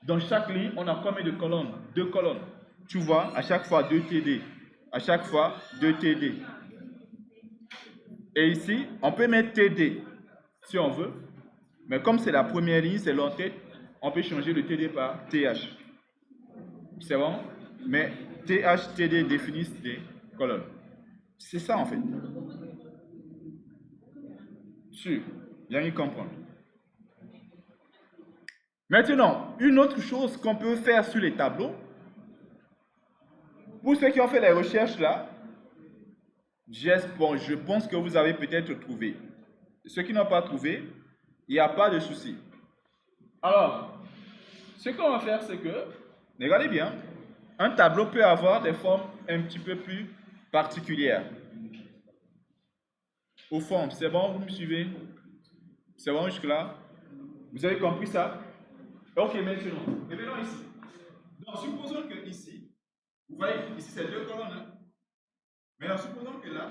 Dans chaque ligne, on a combien de colonnes? 2 colonnes. Tu vois, à chaque fois 2 TD. À chaque fois 2 TD. Et ici, on peut mettre TD si on veut. Mais comme c'est la première ligne, c'est l'entête, on peut changer le TD par TH. C'est bon? Mais THTD définissent des colonnes. C'est ça en fait. Sûr, bien y comprendre. Maintenant, une autre chose qu'on peut faire sur les tableaux, pour ceux qui ont fait les recherches là, je pense que vous avez peut-être trouvé. Ceux qui n'ont pas trouvé, il n'y a pas de souci. Alors, ce qu'on va faire, c'est que, regardez bien, un tableau peut avoir des formes un petit peu plus particulières. Aux formes, c'est bon, vous me suivez? C'est bon jusque-là? Vous avez compris ça? Ok, maintenant, revenons ici. Donc, supposons que ici, vous voyez, ici c'est deux colonnes. Hein? Maintenant, supposons que là,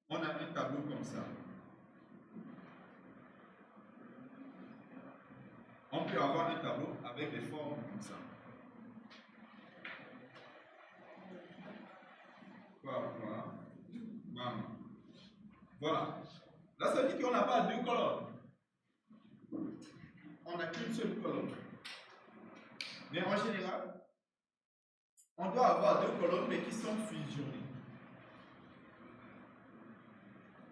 on a un tableau comme ça. On peut avoir un tableau avec des formes comme ça. Voilà. Là, ça veut dire qu'on n'a pas deux colonnes. On n'a qu'une seule colonne. Mais en général, on doit avoir deux colonnes, mais qui sont fusionnées.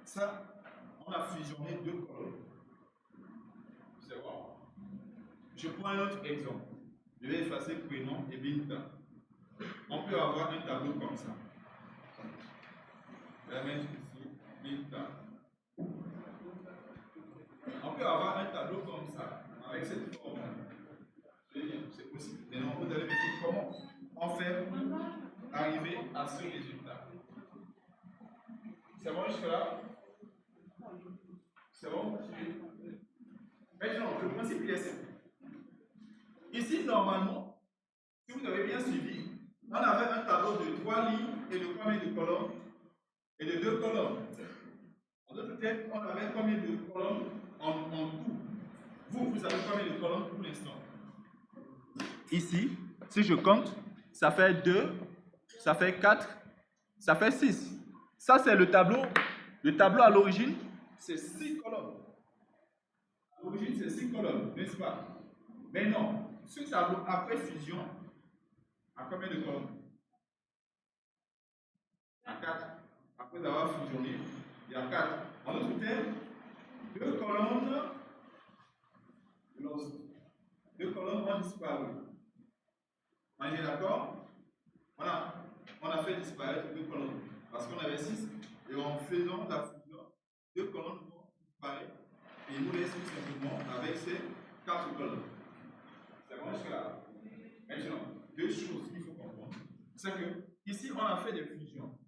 Ça, on a fusionné deux colonnes. C'est bon. Je prends un autre exemple. Je vais effacer prénom et Binta. On peut avoir un tableau comme ça. Je vais mettre ici Binta. On peut avoir un tableau comme ça, avec cette forme. C'est possible. Maintenant, vous allez me dire comment on fait pour arriver à ce résultat. C'est bon jusque-là? C'est bon? Maintenant, le principe est simple. Ici, normalement, si vous avez bien suivi, on avait un tableau de 3 lignes et de combien de colonnes? Et de 2 colonnes. En d'autres termes, on avait combien de colonnes en tout? Vous avez combien de colonnes pour l'instant? Ici, si je compte, ça fait 2, ça fait 4, ça fait 6. Ça, c'est le tableau. Le tableau à l'origine, c'est 6 colonnes. À l'origine, c'est 6 colonnes, n'est-ce pas? Mais non, ce tableau, après fusion, a combien de colonnes? À 4. Après avoir fusionné, il y a 4. En d'autres termes, 2 colonnes, deux colonnes ont disparu. On est d'accord? Voilà. On a fait disparaître 2 colonnes. Parce qu'on avait 6. Et en faisant la fusion, 2 colonnes vont disparaître. Et il nous laisse tout simplement avec ces 4 colonnes. C'est bon jusque-là? Maintenant, deux choses qu'il faut comprendre. C'est que ici, on a fait des fusions.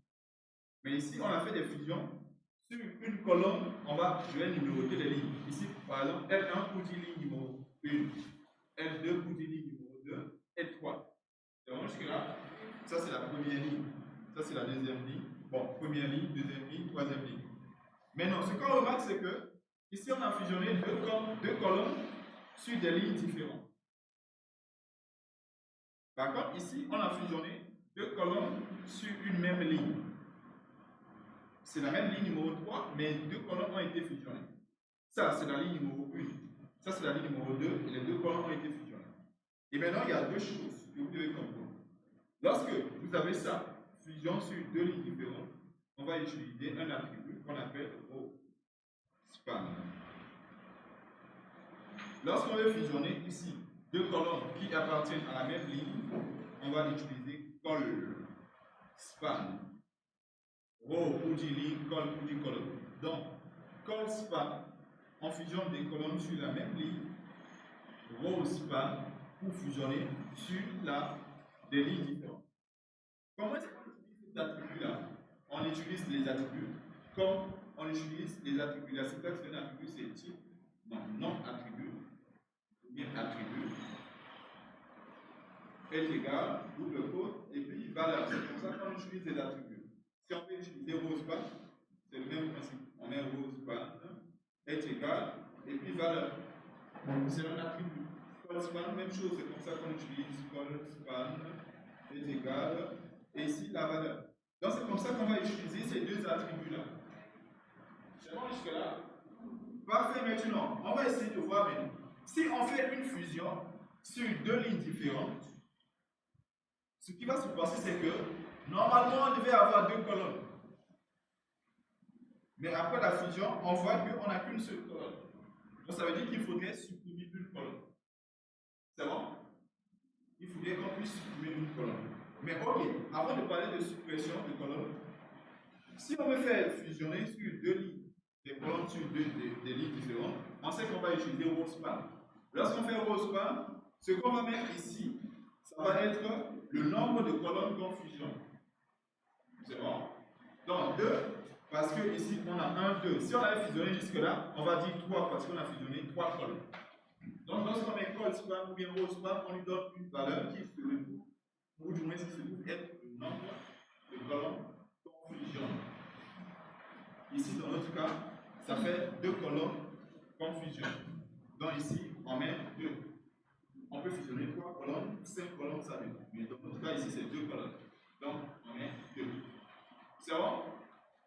Mais ici, on a fait des fusions. Sur une colonne, je vais numéroter les lignes. Ici, par exemple, L1 pour dire ligne numéro 1, L2 pour dire ligne numéro 2, L3. C'est bon jusque-là? Ça, c'est la première ligne. Ça, c'est la deuxième ligne. Bon, première ligne, deuxième ligne, troisième ligne. Maintenant, ce qu'on remarque, c'est que ici, on a fusionné deux colonnes sur des lignes différentes. Par contre, ici, on a fusionné deux colonnes sur une même ligne. C'est la même ligne numéro 3, mais deux colonnes ont été fusionnées. Ça, c'est la ligne numéro 1. Ça, c'est la ligne numéro 2, et les deux colonnes ont été fusionnées. Et maintenant, il y a deux choses que vous devez comprendre. Lorsque vous avez ça, fusion sur deux lignes différentes, on va utiliser un attribut qu'on appelle row span. Lorsqu'on veut fusionner ici deux colonnes qui appartiennent à la même ligne, on va utiliser col span. Row pour dire ligne, col pour dire colonne. Donc, col span, on fusionne des colonnes sur la même ligne. Row span pour fusionner sur des lignes différentes. Comment est-ce qu'on utilise ces attributs-là? On utilise les attributs comme on utilise les attributs. La syntaxe d'un attribut, c'est type, non attribut, ou bien attribut, est égal, double quote, et puis valeur. C'est comme ça qu'on utilise les attributs. Si on veut utiliser roseband, c'est le même principe. On met roseband est égal, et puis valeur. C'est un attribut. Callspan, même chose, c'est comme ça qu'on utilise callspan est égal, et ici la valeur. Donc c'est comme ça qu'on va utiliser ces deux attributs-là. C'est bon jusque-là? Parfait, maintenant, on va essayer de voir maintenant. Si on fait une fusion sur deux lignes différentes, Ce qui va se passer, c'est que normalement, on devait avoir deux colonnes. Mais après la fusion, on voit qu'on n'a qu'une seule colonne. Donc ça veut dire qu'il faudrait supprimer une colonne. C'est bon? Il faudrait qu'on puisse supprimer une colonne. Mais ok, avant de parler de suppression de colonnes, si on veut faire fusionner sur deux lignes, des colonnes sur des lignes différentes, on sait qu'on va utiliser row span. Lorsqu'on fait row span, ce qu'on va mettre ici, ça va être le nombre de colonnes qu'on fusionne. C'est bon? Donc 2, parce que ici on a 1, 2. Si on avait fusionné jusque-là, on va dire 3 parce qu'on a fusionné 3 colonnes. Donc lorsqu'on met col span ou bien row span, on lui donne une valeur qui se trouve, ou du moins qui se trouve être le nombre de colonnes qu'on fusionne. Ici, dans notre cas, ça fait 2 colonnes qu'on fusionne. Donc ici, on met 2. On peut fusionner 3 colonnes, 5 colonnes, ça dépend. Mais dans notre cas, ici, c'est 2 colonnes. Donc, on met 2. C'est bon?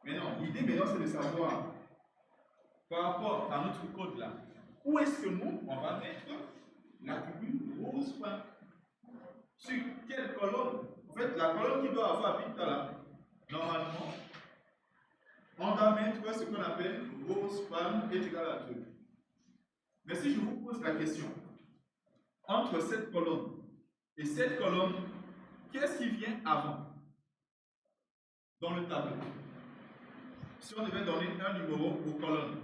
Maintenant, l'idée maintenant, c'est de savoir, par rapport à notre code là, où est-ce que nous, on va mettre l'attribut row span? Sur quelle colonne? En fait, la colonne qui doit avoir bit là, normalement, on doit mettre ce qu'on appelle row span est égal à 2. Mais si je vous pose la question, entre cette colonne et cette colonne, qu'est-ce qui vient avant dans le tableau? Si on devait donner un numéro aux colonnes,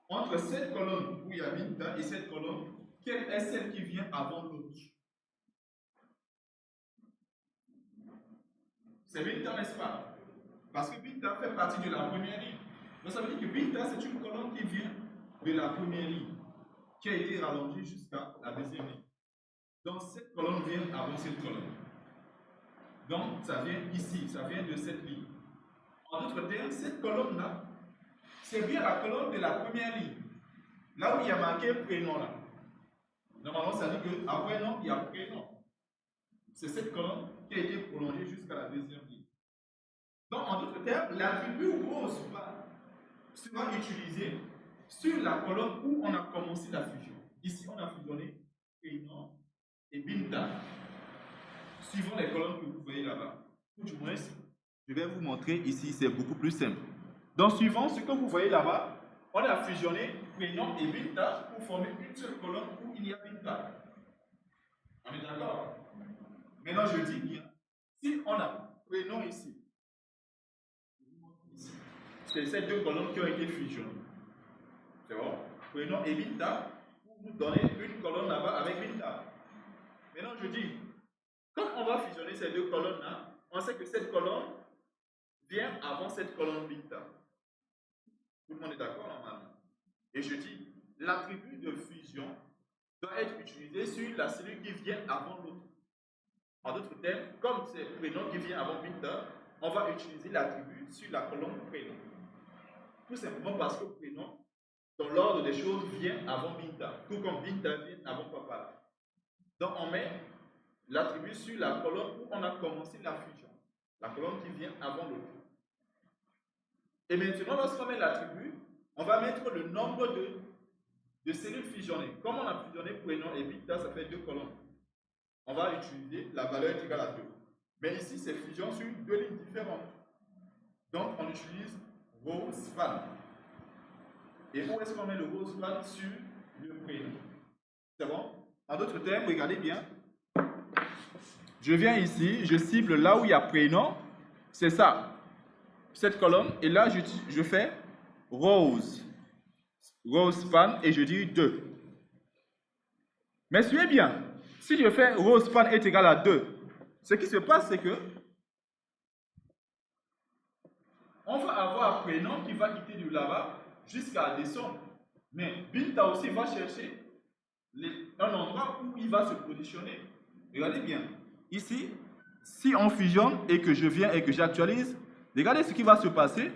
entre cette colonne où il y a Binta et cette colonne, quelle est celle qui vient avant l'autre? C'est Binta, n'est-ce pas? Parce que Binta fait partie de la première ligne. Donc ça veut dire que Binta, c'est une colonne qui vient de la première ligne, qui a été rallongée jusqu'à la deuxième ligne. Donc cette colonne vient avant cette colonne. Donc ça vient ici, ça vient de cette ligne. En d'autres termes, cette colonne-là, c'est bien la colonne de la première ligne. Là où il y a marqué prénom là. Normalement, ça dit qu'après nom, il y a prénom. C'est cette colonne qui a été prolongée jusqu'à la deuxième ligne. Donc, en d'autres termes, l'attribut row span sera utilisé sur la colonne où on a commencé la fusion. Ici, on a fusionné prénom et Binta, suivant les colonnes que vous voyez là-bas. Ou du moins, je vais vous montrer ici, c'est beaucoup plus simple. Donc, suivant ce que vous voyez là-bas, on a fusionné prénom et Binta pour former une seule colonne où il y a Binta. On est d'accord? Maintenant, je dis bien, si on a prénom ici, c'est ces deux colonnes qui ont été fusionnées. C'est bon? Prénom et Binta, pour vous donner une colonne là-bas avec Binta. Maintenant, je dis, quand on va fusionner ces deux colonnes-là, on sait que cette colonne vient avant cette colonne Binta. Tout le monde est d'accord normalement? Et je dis, l'attribut de fusion doit être utilisé sur la cellule qui vient avant l'autre. En d'autres termes, comme c'est le prénom qui vient avant Binta, on va utiliser l'attribut sur la colonne prénom. Tout simplement parce que prénom, dans l'ordre des choses, vient avant Binta, tout comme Binta vient avant papa. Donc on met l'attribut sur la colonne où on a commencé la fusion, la colonne qui vient avant l'autre. Et maintenant, lorsqu'on met l'attribut, on va mettre le nombre de cellules fusionnées. Comme on a fusionné prénom et Binta, ça fait 2 colonnes. On va utiliser la valeur est égale à 2. Mais ici, c'est fusion sur 2 lignes différentes. Donc, on utilise row span. Et où est-ce qu'on met le row span? Sur le prénom. C'est bon? En d'autres termes, regardez bien. Je viens ici, je cible là où il y a prénom. C'est ça. Cette colonne. Et là, je fais row span et je dis 2. Mais suivez bien. Si je fais row span est égal à 2, ce qui se passe, c'est que on va avoir un prénom qui va quitter de là-bas jusqu'à descendre. Mais Binta aussi va chercher un endroit où il va se positionner. Regardez bien. Ici, si on fusionne et que je viens et que j'actualise, regardez ce qui va se passer.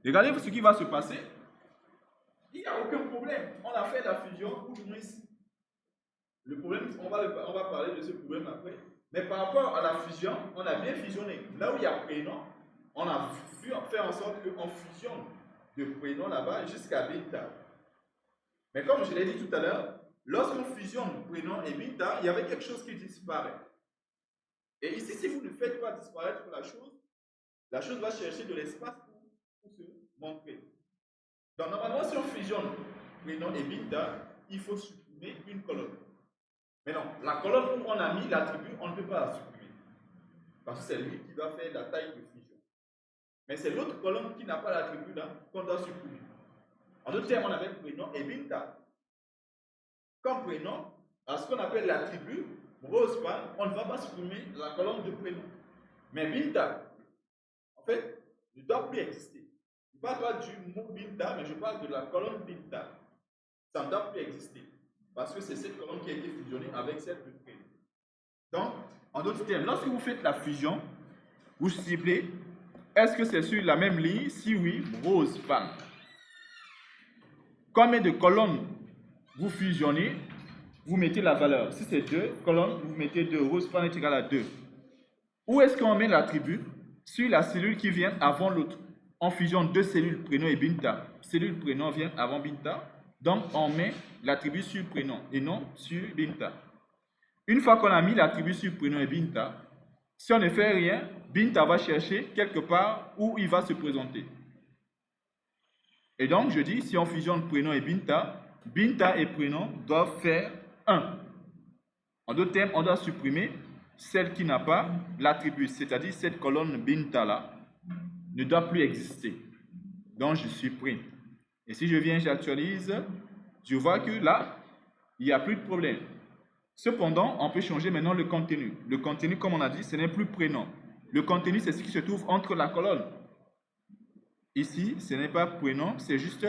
Regardez ce qui va se passer. Il n'y a aucun problème. On a fait la fusion ou du moins ici. Le problème, on va parler de ce problème après. Mais par rapport à la fusion, on a bien fusionné. Là où il y a prénom, on a fait en sorte qu'on fusionne de prénom là-bas jusqu'à Binta. Mais comme je l'ai dit tout à l'heure, lorsqu'on fusionne prénom et binta, il y avait quelque chose qui disparaît. Et ici, si vous ne faites pas disparaître la chose va chercher de l'espace pour se montrer. Donc, normalement, si on fusionne prénom et binta, il faut supprimer une colonne. Mais non, la colonne où on a mis l'attribut, on ne peut pas la supprimer. Parce que c'est lui qui va faire la taille de fusion. Mais c'est l'autre colonne qui n'a pas l'attribut là qu'on doit supprimer. En d'autres termes, on avait prénom et binta. Comme prénom, à ce qu'on appelle l'attribut, Rosepan, on ne va pas supprimer la colonne de prénom. Mais binta, en fait, ne doit plus exister. Je ne parle pas du mot binta, mais je parle de la colonne binta. Ça ne doit plus exister. Parce que c'est cette colonne qui a été fusionnée avec celle de prénom. Donc, en d'autres termes, lorsque vous faites la fusion, vous ciblez, est-ce que c'est sur la même ligne? Si oui, Rosepan. Combien de colonnes vous fusionnez, vous mettez la valeur. Si c'est 2 colonnes, vous mettez 2. Rosepan est égal à 2. Où est-ce qu'on met l'attribut? Sur la cellule qui vient avant l'autre. On fusionne 2 cellules, prénom et binta. Cellule prénom vient avant binta. Donc, on met l'attribut sur prénom et non sur binta. Une fois qu'on a mis l'attribut sur prénom et binta, si on ne fait rien, binta va chercher quelque part où il va se présenter. Et donc, je dis, si on fusionne prénom et binta, binta et prénom doivent faire 1. En d'autres termes, on doit supprimer celle qui n'a pas l'attribut, c'est-à-dire cette colonne binta là ne doit plus exister. Donc, je supprime. Et si je viens, j'actualise, je vois que là, il n'y a plus de problème. Cependant, on peut changer maintenant le contenu. Le contenu, comme on a dit, ce n'est plus prénom. Le contenu, c'est ce qui se trouve entre la colonne. Ici, ce n'est pas prénom, c'est juste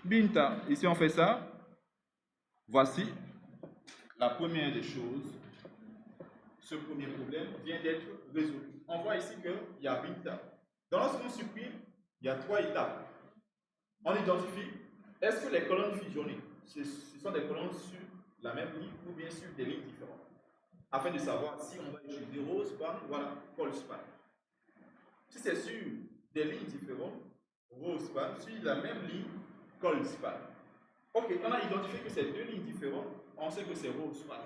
binta. Ici, on fait ça. Voici la première des choses. Ce premier problème vient d'être résolu. On voit ici qu'il y a binta. Donc, lorsqu'on supprime, il y a 3 étapes. On identifie, est-ce que les colonnes fusionnées, ce sont des colonnes sur la même ligne ou bien sur des lignes différentes, afin de savoir si on va utiliser Rosepan, voilà, Colspan. Si c'est sur des lignes différentes, Rosepan, sur la même ligne, Colspan. Ok, on a identifié que c'est 2 lignes différentes, on sait que c'est Rosepan.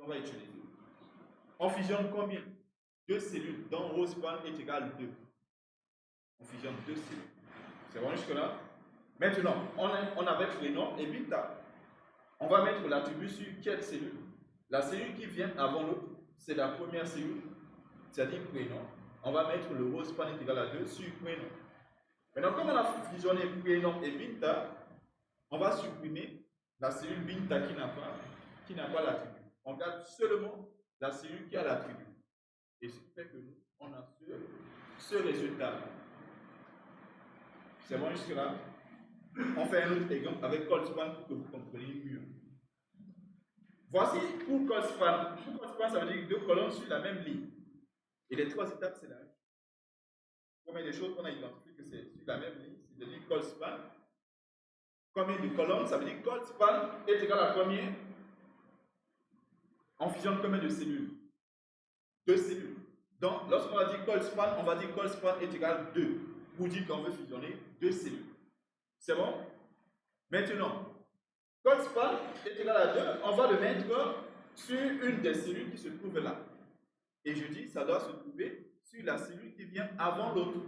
On va utiliser. On fusionne combien? 2 cellules, dont Rosepan est égal à 2. On fusionne 2 cellules. C'est bon jusque-là? Maintenant, on avait prénom et binta. On va mettre l'attribut sur quelle cellule? La cellule qui vient avant l'autre, c'est la première cellule, c'est-à-dire prénom. On va mettre le Rosepan est égal à 2 sur prénom. Maintenant, comme on a fusionné prénom et binta, on va supprimer la cellule binta qui n'a pas l'attribut. On garde seulement la cellule qui a l'attribut. Et ce qui fait que nous, on a ce résultat. C'est bon jusque-là? On fait un autre exemple avec Colspan pour que vous compreniez mieux. Voici pour Colspan. Pour Colspan, ça veut dire 2 colonnes sur la même ligne. Et les 3 étapes, c'est la même. Combien de choses qu'on a identifié que c'est sur la même ligne, c'est-à-dire Colspan. Combien de colonnes, ça veut dire Colspan est égal à combien? On fusionne combien de cellules? 2 cellules. Donc, lorsqu'on va dire Colspan, on va dire Colspan est égal à 2 pour dire qu'on veut fusionner 2 cellules. C'est bon? Maintenant, Colspan est égal à 2, on va le mettre sur une des cellules qui se trouve là. Et je dis, ça doit se trouver sur la cellule qui vient avant l'autre.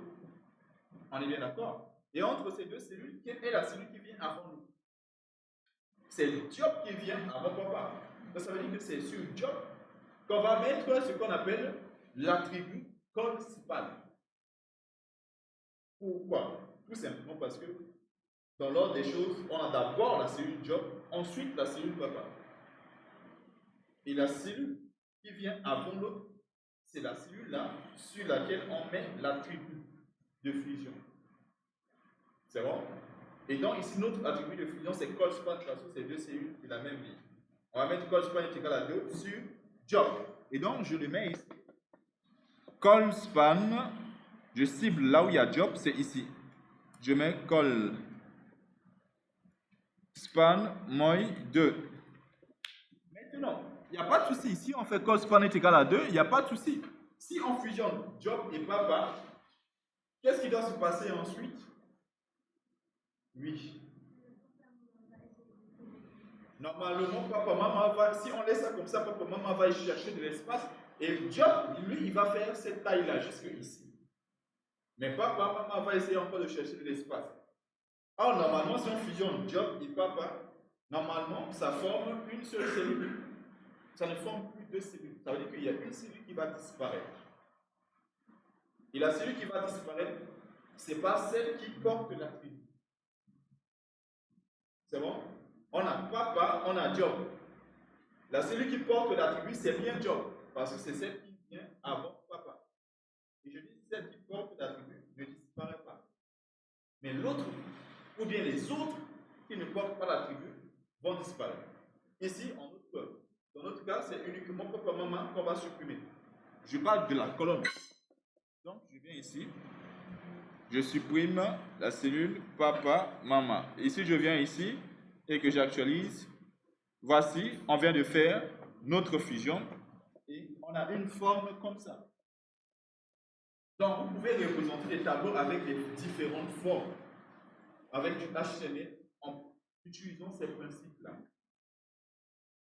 On est bien d'accord? Et entre ces 2 cellules, quelle est la cellule qui vient avant l'autre? C'est le job qui vient avant papa. Donc ça veut dire que c'est sur le job qu'on va mettre ce qu'on appelle l'attribut Colspan. Pourquoi? Tout simplement parce que dans l'ordre des choses, on a d'abord la cellule job, ensuite la cellule papa. Et la cellule qui vient avant l'autre, c'est la cellule là sur laquelle on met l'attribut de fusion. C'est bon? Et donc ici, notre attribut de fusion, c'est Colspan, parce que c'est 2 cellules de la même ligne. On va mettre Colspan est égal à 2 sur job. Et donc, je le mets ici. Colspan, je cible là où il y a job, c'est ici. Je mets Colspan, moi 2. Maintenant, il n'y a pas de souci. Si on fait Colspan est égal à 2, il n'y a pas de souci. Si on fusionne job et papa, qu'est-ce qui doit se passer ensuite? Oui. Normalement, papa, maman va, si on laisse ça comme ça, papa, maman va y chercher de l'espace. Et Job, lui, il va faire cette taille-là, jusque ici. Mais papa, maman va essayer encore de chercher de l'espace. Alors, normalement, si on fusionne Job et papa, normalement, ça forme une seule cellule. Ça ne forme plus deux cellules. Ça veut dire qu'il y a une cellule qui va disparaître. Et la cellule qui va disparaître, ce n'est pas celle qui porte l'attribut. C'est bon? On a papa, on a Job. La cellule qui porte l'attribut, c'est bien Job, parce que c'est celle qui vient avant papa. Et je dis, celle qui porte l'attribut ne disparaît pas. Mais l'autre, ou bien les autres qui ne portent pas l'attribut, vont disparaître. Ici, dans notre cas, c'est uniquement papa, maman qu'on va supprimer. Je parle de la colonne. Donc, je viens ici, je supprime la cellule papa, maman. Et si je viens ici et que j'actualise, voici, on vient de faire notre fusion et on a une forme comme ça. Donc, vous pouvez représenter des tableaux avec des différentes formes, avec du HTML, en utilisant ces principes-là.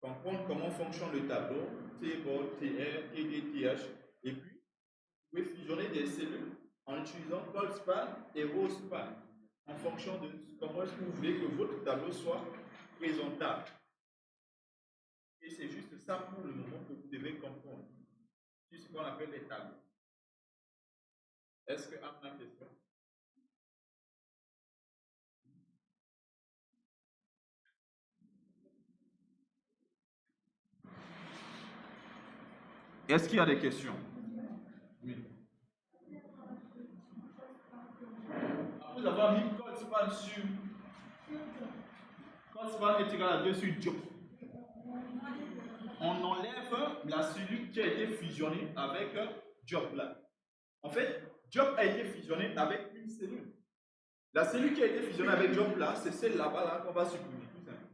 Comprendre comment fonctionne le tableau, Table, TR, TD, TH, et puis, vous pouvez fusionner des cellules en utilisant ColdSpan et RowSpan, en fonction de comment est-ce que vous voulez que votre tableau soit présentable. Et c'est juste ça pour le moment que vous devez comprendre. C'est ce qu'on appelle les tableaux. Est-ce que Anne a une question? Est-ce qu'il y a des questions? Oui. Après avoir mis ColdSpan sur ColdSpan est égal à 2 sur Job, on enlève la cellule qui a été fusionnée avec Job là. En fait, Job a été fusionné avec une cellule. La cellule qui a été fusionnée avec Job là, c'est celle là-bas là, qu'on va supprimer. Tout simple.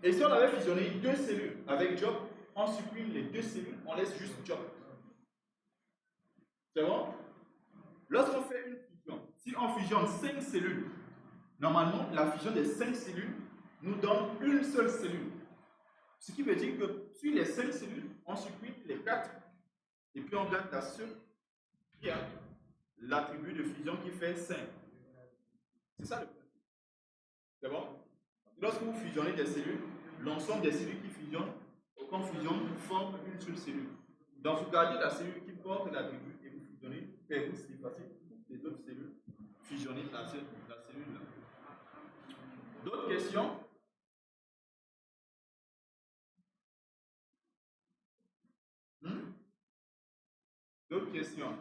Et si on avait fusionné deux cellules avec Job, on supprime les deux cellules, on laisse juste Job. C'est bon? Lorsqu'on fait une fusion, si on fusionne 5 cellules, normalement, la fusion des 5 cellules nous donne une seule cellule. Ce qui veut dire que sur les 5 cellules, on supprime les 4. Et puis on garde la seule qui a l'attribut de fusion qui fait 5. C'est ça le principe. C'est bon? Lorsque vous fusionnez des cellules, l'ensemble des cellules qui fusionnent, qu'on fusionne, forment une seule cellule. Donc vous gardez la cellule qui porte l'attribut et vous fusionnez, et vous c'est facile, les autres cellules, fusionnez la cellule là. D'autres questions? D'autres questions?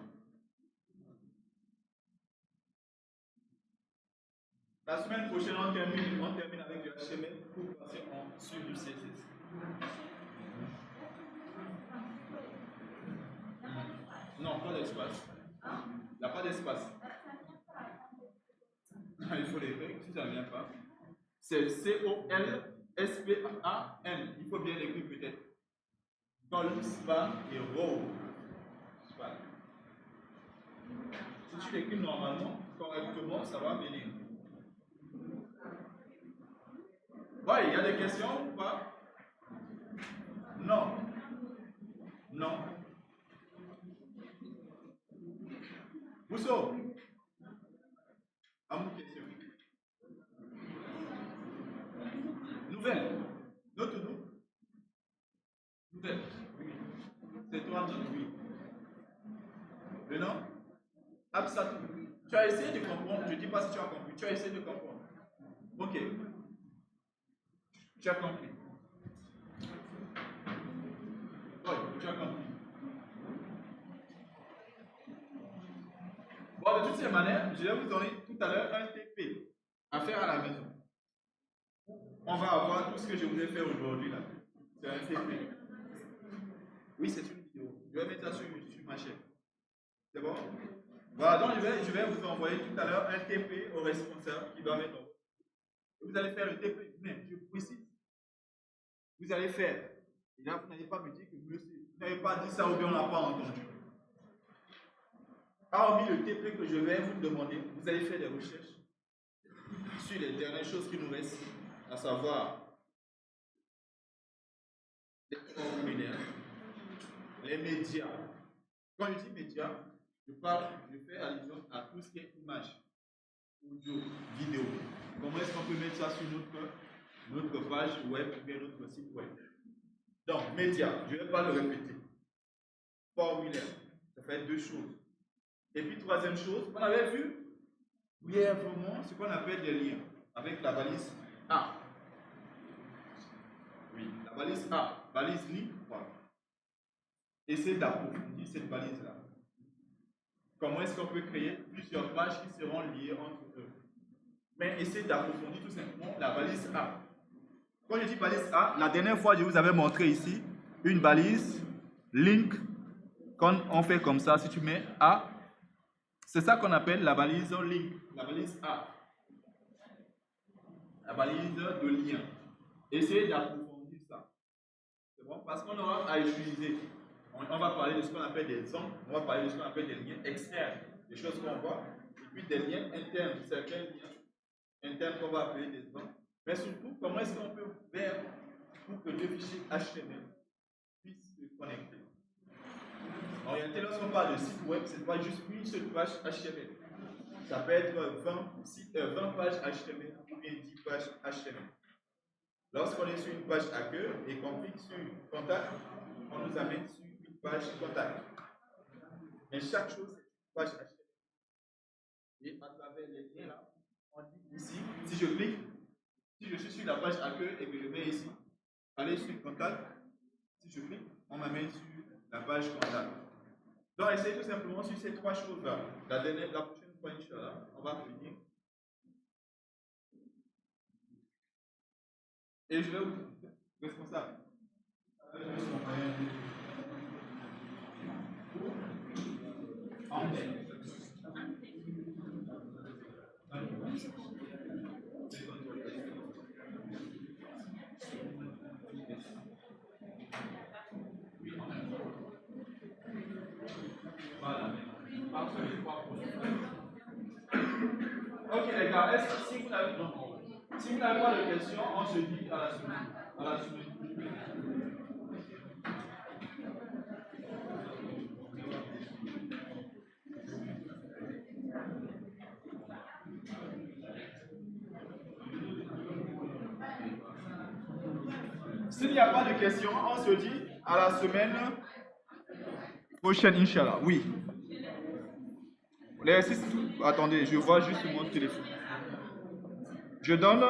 La semaine prochaine, on termine avec du HTML pour passer sur du CSS. Non, pas d'espace. Il n'y a pas d'espace. Il faut l'écrire si ça ne vient pas. C'est COLSPAN. Il faut bien l'écrire peut-être. ColdSpan et RowSpan. Si tu l'écris normalement, correctement, ça va venir. Ouais, il y a des questions ou pas? Non. Non. Bousso. À mon question. Nouvelle. Note-nous. Nouvelle. Oui. C'est toi, oui. Le nom? Absatou. Tu as essayé de comprendre. Je ne dis pas si tu as compris. Tu as essayé de comprendre. Ok. Tu as compris. Oui, tu as compris. Bon, de toutes ces manières, je vais vous donner tout à l'heure un TP à faire à la maison. On va avoir tout ce que je vous ai fait aujourd'hui là. C'est un TP. Oui, c'est une vidéo. Je vais mettre ça sur ma chaîne. C'est bon? Voilà, donc je vais vous envoyer tout à l'heure un TP au responsable qui va mettre en. Vous allez faire le TP, mais je précise. Vous allez faire. Et là, vous n'allez pas me dire que monsieur, vous n'avez pas dit ça ou bien on n'a pas entendu. Hormis le TP que je vais vous demander, vous allez faire des recherches sur les dernières choses qui nous restent, à savoir formulaires. Les médias. Quand je dis médias, je fais allusion à tout ce qui est image, audio, vidéo. Comment est-ce qu'on peut mettre ça sur notre page web ou bien notre site web? Donc, médias, je ne vais pas le répéter. Formulaire, ça fait deux choses. Et puis, troisième chose, on avait vu brièvement ce qu'on appelle des liens avec la balise A. Oui, la balise A, balise link. Voilà. Essayez d'approfondir cette balise-là. Comment est-ce qu'on peut créer plusieurs pages qui seront liées entre eux? Mais essayez d'approfondir tout simplement la balise A. Quand je dis balise A, la dernière fois, je vous avais montré ici une balise link. Quand on fait comme ça, si tu mets A, c'est ça qu'on appelle la balise link, la balise A. La balise de lien. Essayez d'approfondir ça. C'est bon? Parce qu'on aura à utiliser. On va parler de ce qu'on appelle des angles, on va parler de ce qu'on appelle des liens externes, des choses qu'on voit, et puis des liens internes, certains liens internes qu'on va appeler des angles. Mais surtout, comment est-ce qu'on peut faire pour que deux fichiers HTML puissent se connecter? En réalité, lorsqu'on parle de site web, ce n'est pas juste une seule page HTML. Ça peut être 20 pages HTML ou bien 10 pages HTML. Lorsqu'on est sur une page accueil et qu'on clique sur contact, on nous amène sur une page contact. Mais chaque chose, c'est une page HTML. Et à travers les liens là, on dit ici, si je clique, si je suis sur la page accueil et que je mets ici, aller sur contact, si je clique, on m'amène sur la page contact. Donc, essayez tout simplement sur ces trois choses-là. La prochaine fois, Inch'Allah, on va finir. Et je vais vous responsable. Voilà. Ok les gars, est-ce que si vous n'avez pas de questions, on se dit à la semaine. À la semaine. S'il n'y a pas de questions, on se dit à la semaine prochaine, Inch'Allah. Oui. L'exercice, attendez, je vois juste mon téléphone. Je donne.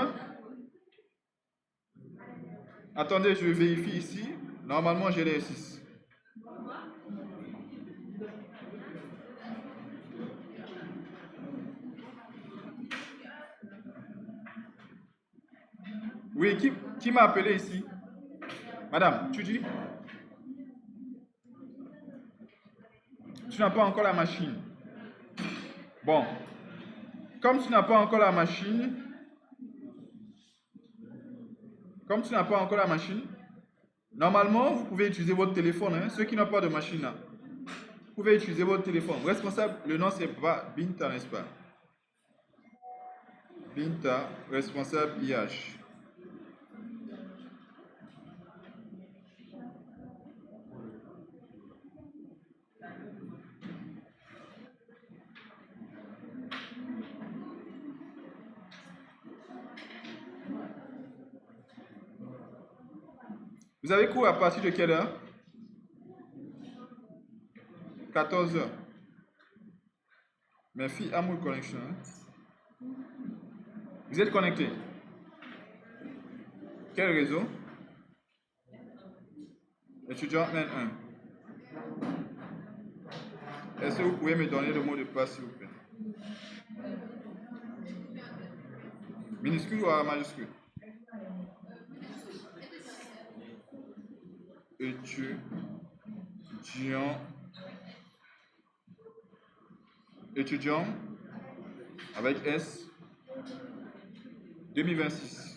Attendez, je vérifie ici. Normalement, j'ai l'exercice. Oui, qui m'a appelé ici? Madame, tu dis? Tu n'as pas encore la machine. Bon. Comme tu n'as pas encore la machine, normalement, vous pouvez utiliser votre téléphone. Hein, ceux qui n'ont pas de machine, là, vous pouvez utiliser votre téléphone. Responsable, le nom c'est Binta, n'est-ce pas? Binta, responsable IH. Vous avez cours à partir de quelle heure? 14 heures. Mes filles, Amour Connection. Hein? Vous êtes connectés? Quel réseau? Étudiant N1. Est-ce que vous pouvez me donner le mot de passe, s'il vous plaît? Minuscule ou à majuscule? Étudiant avec S 2026.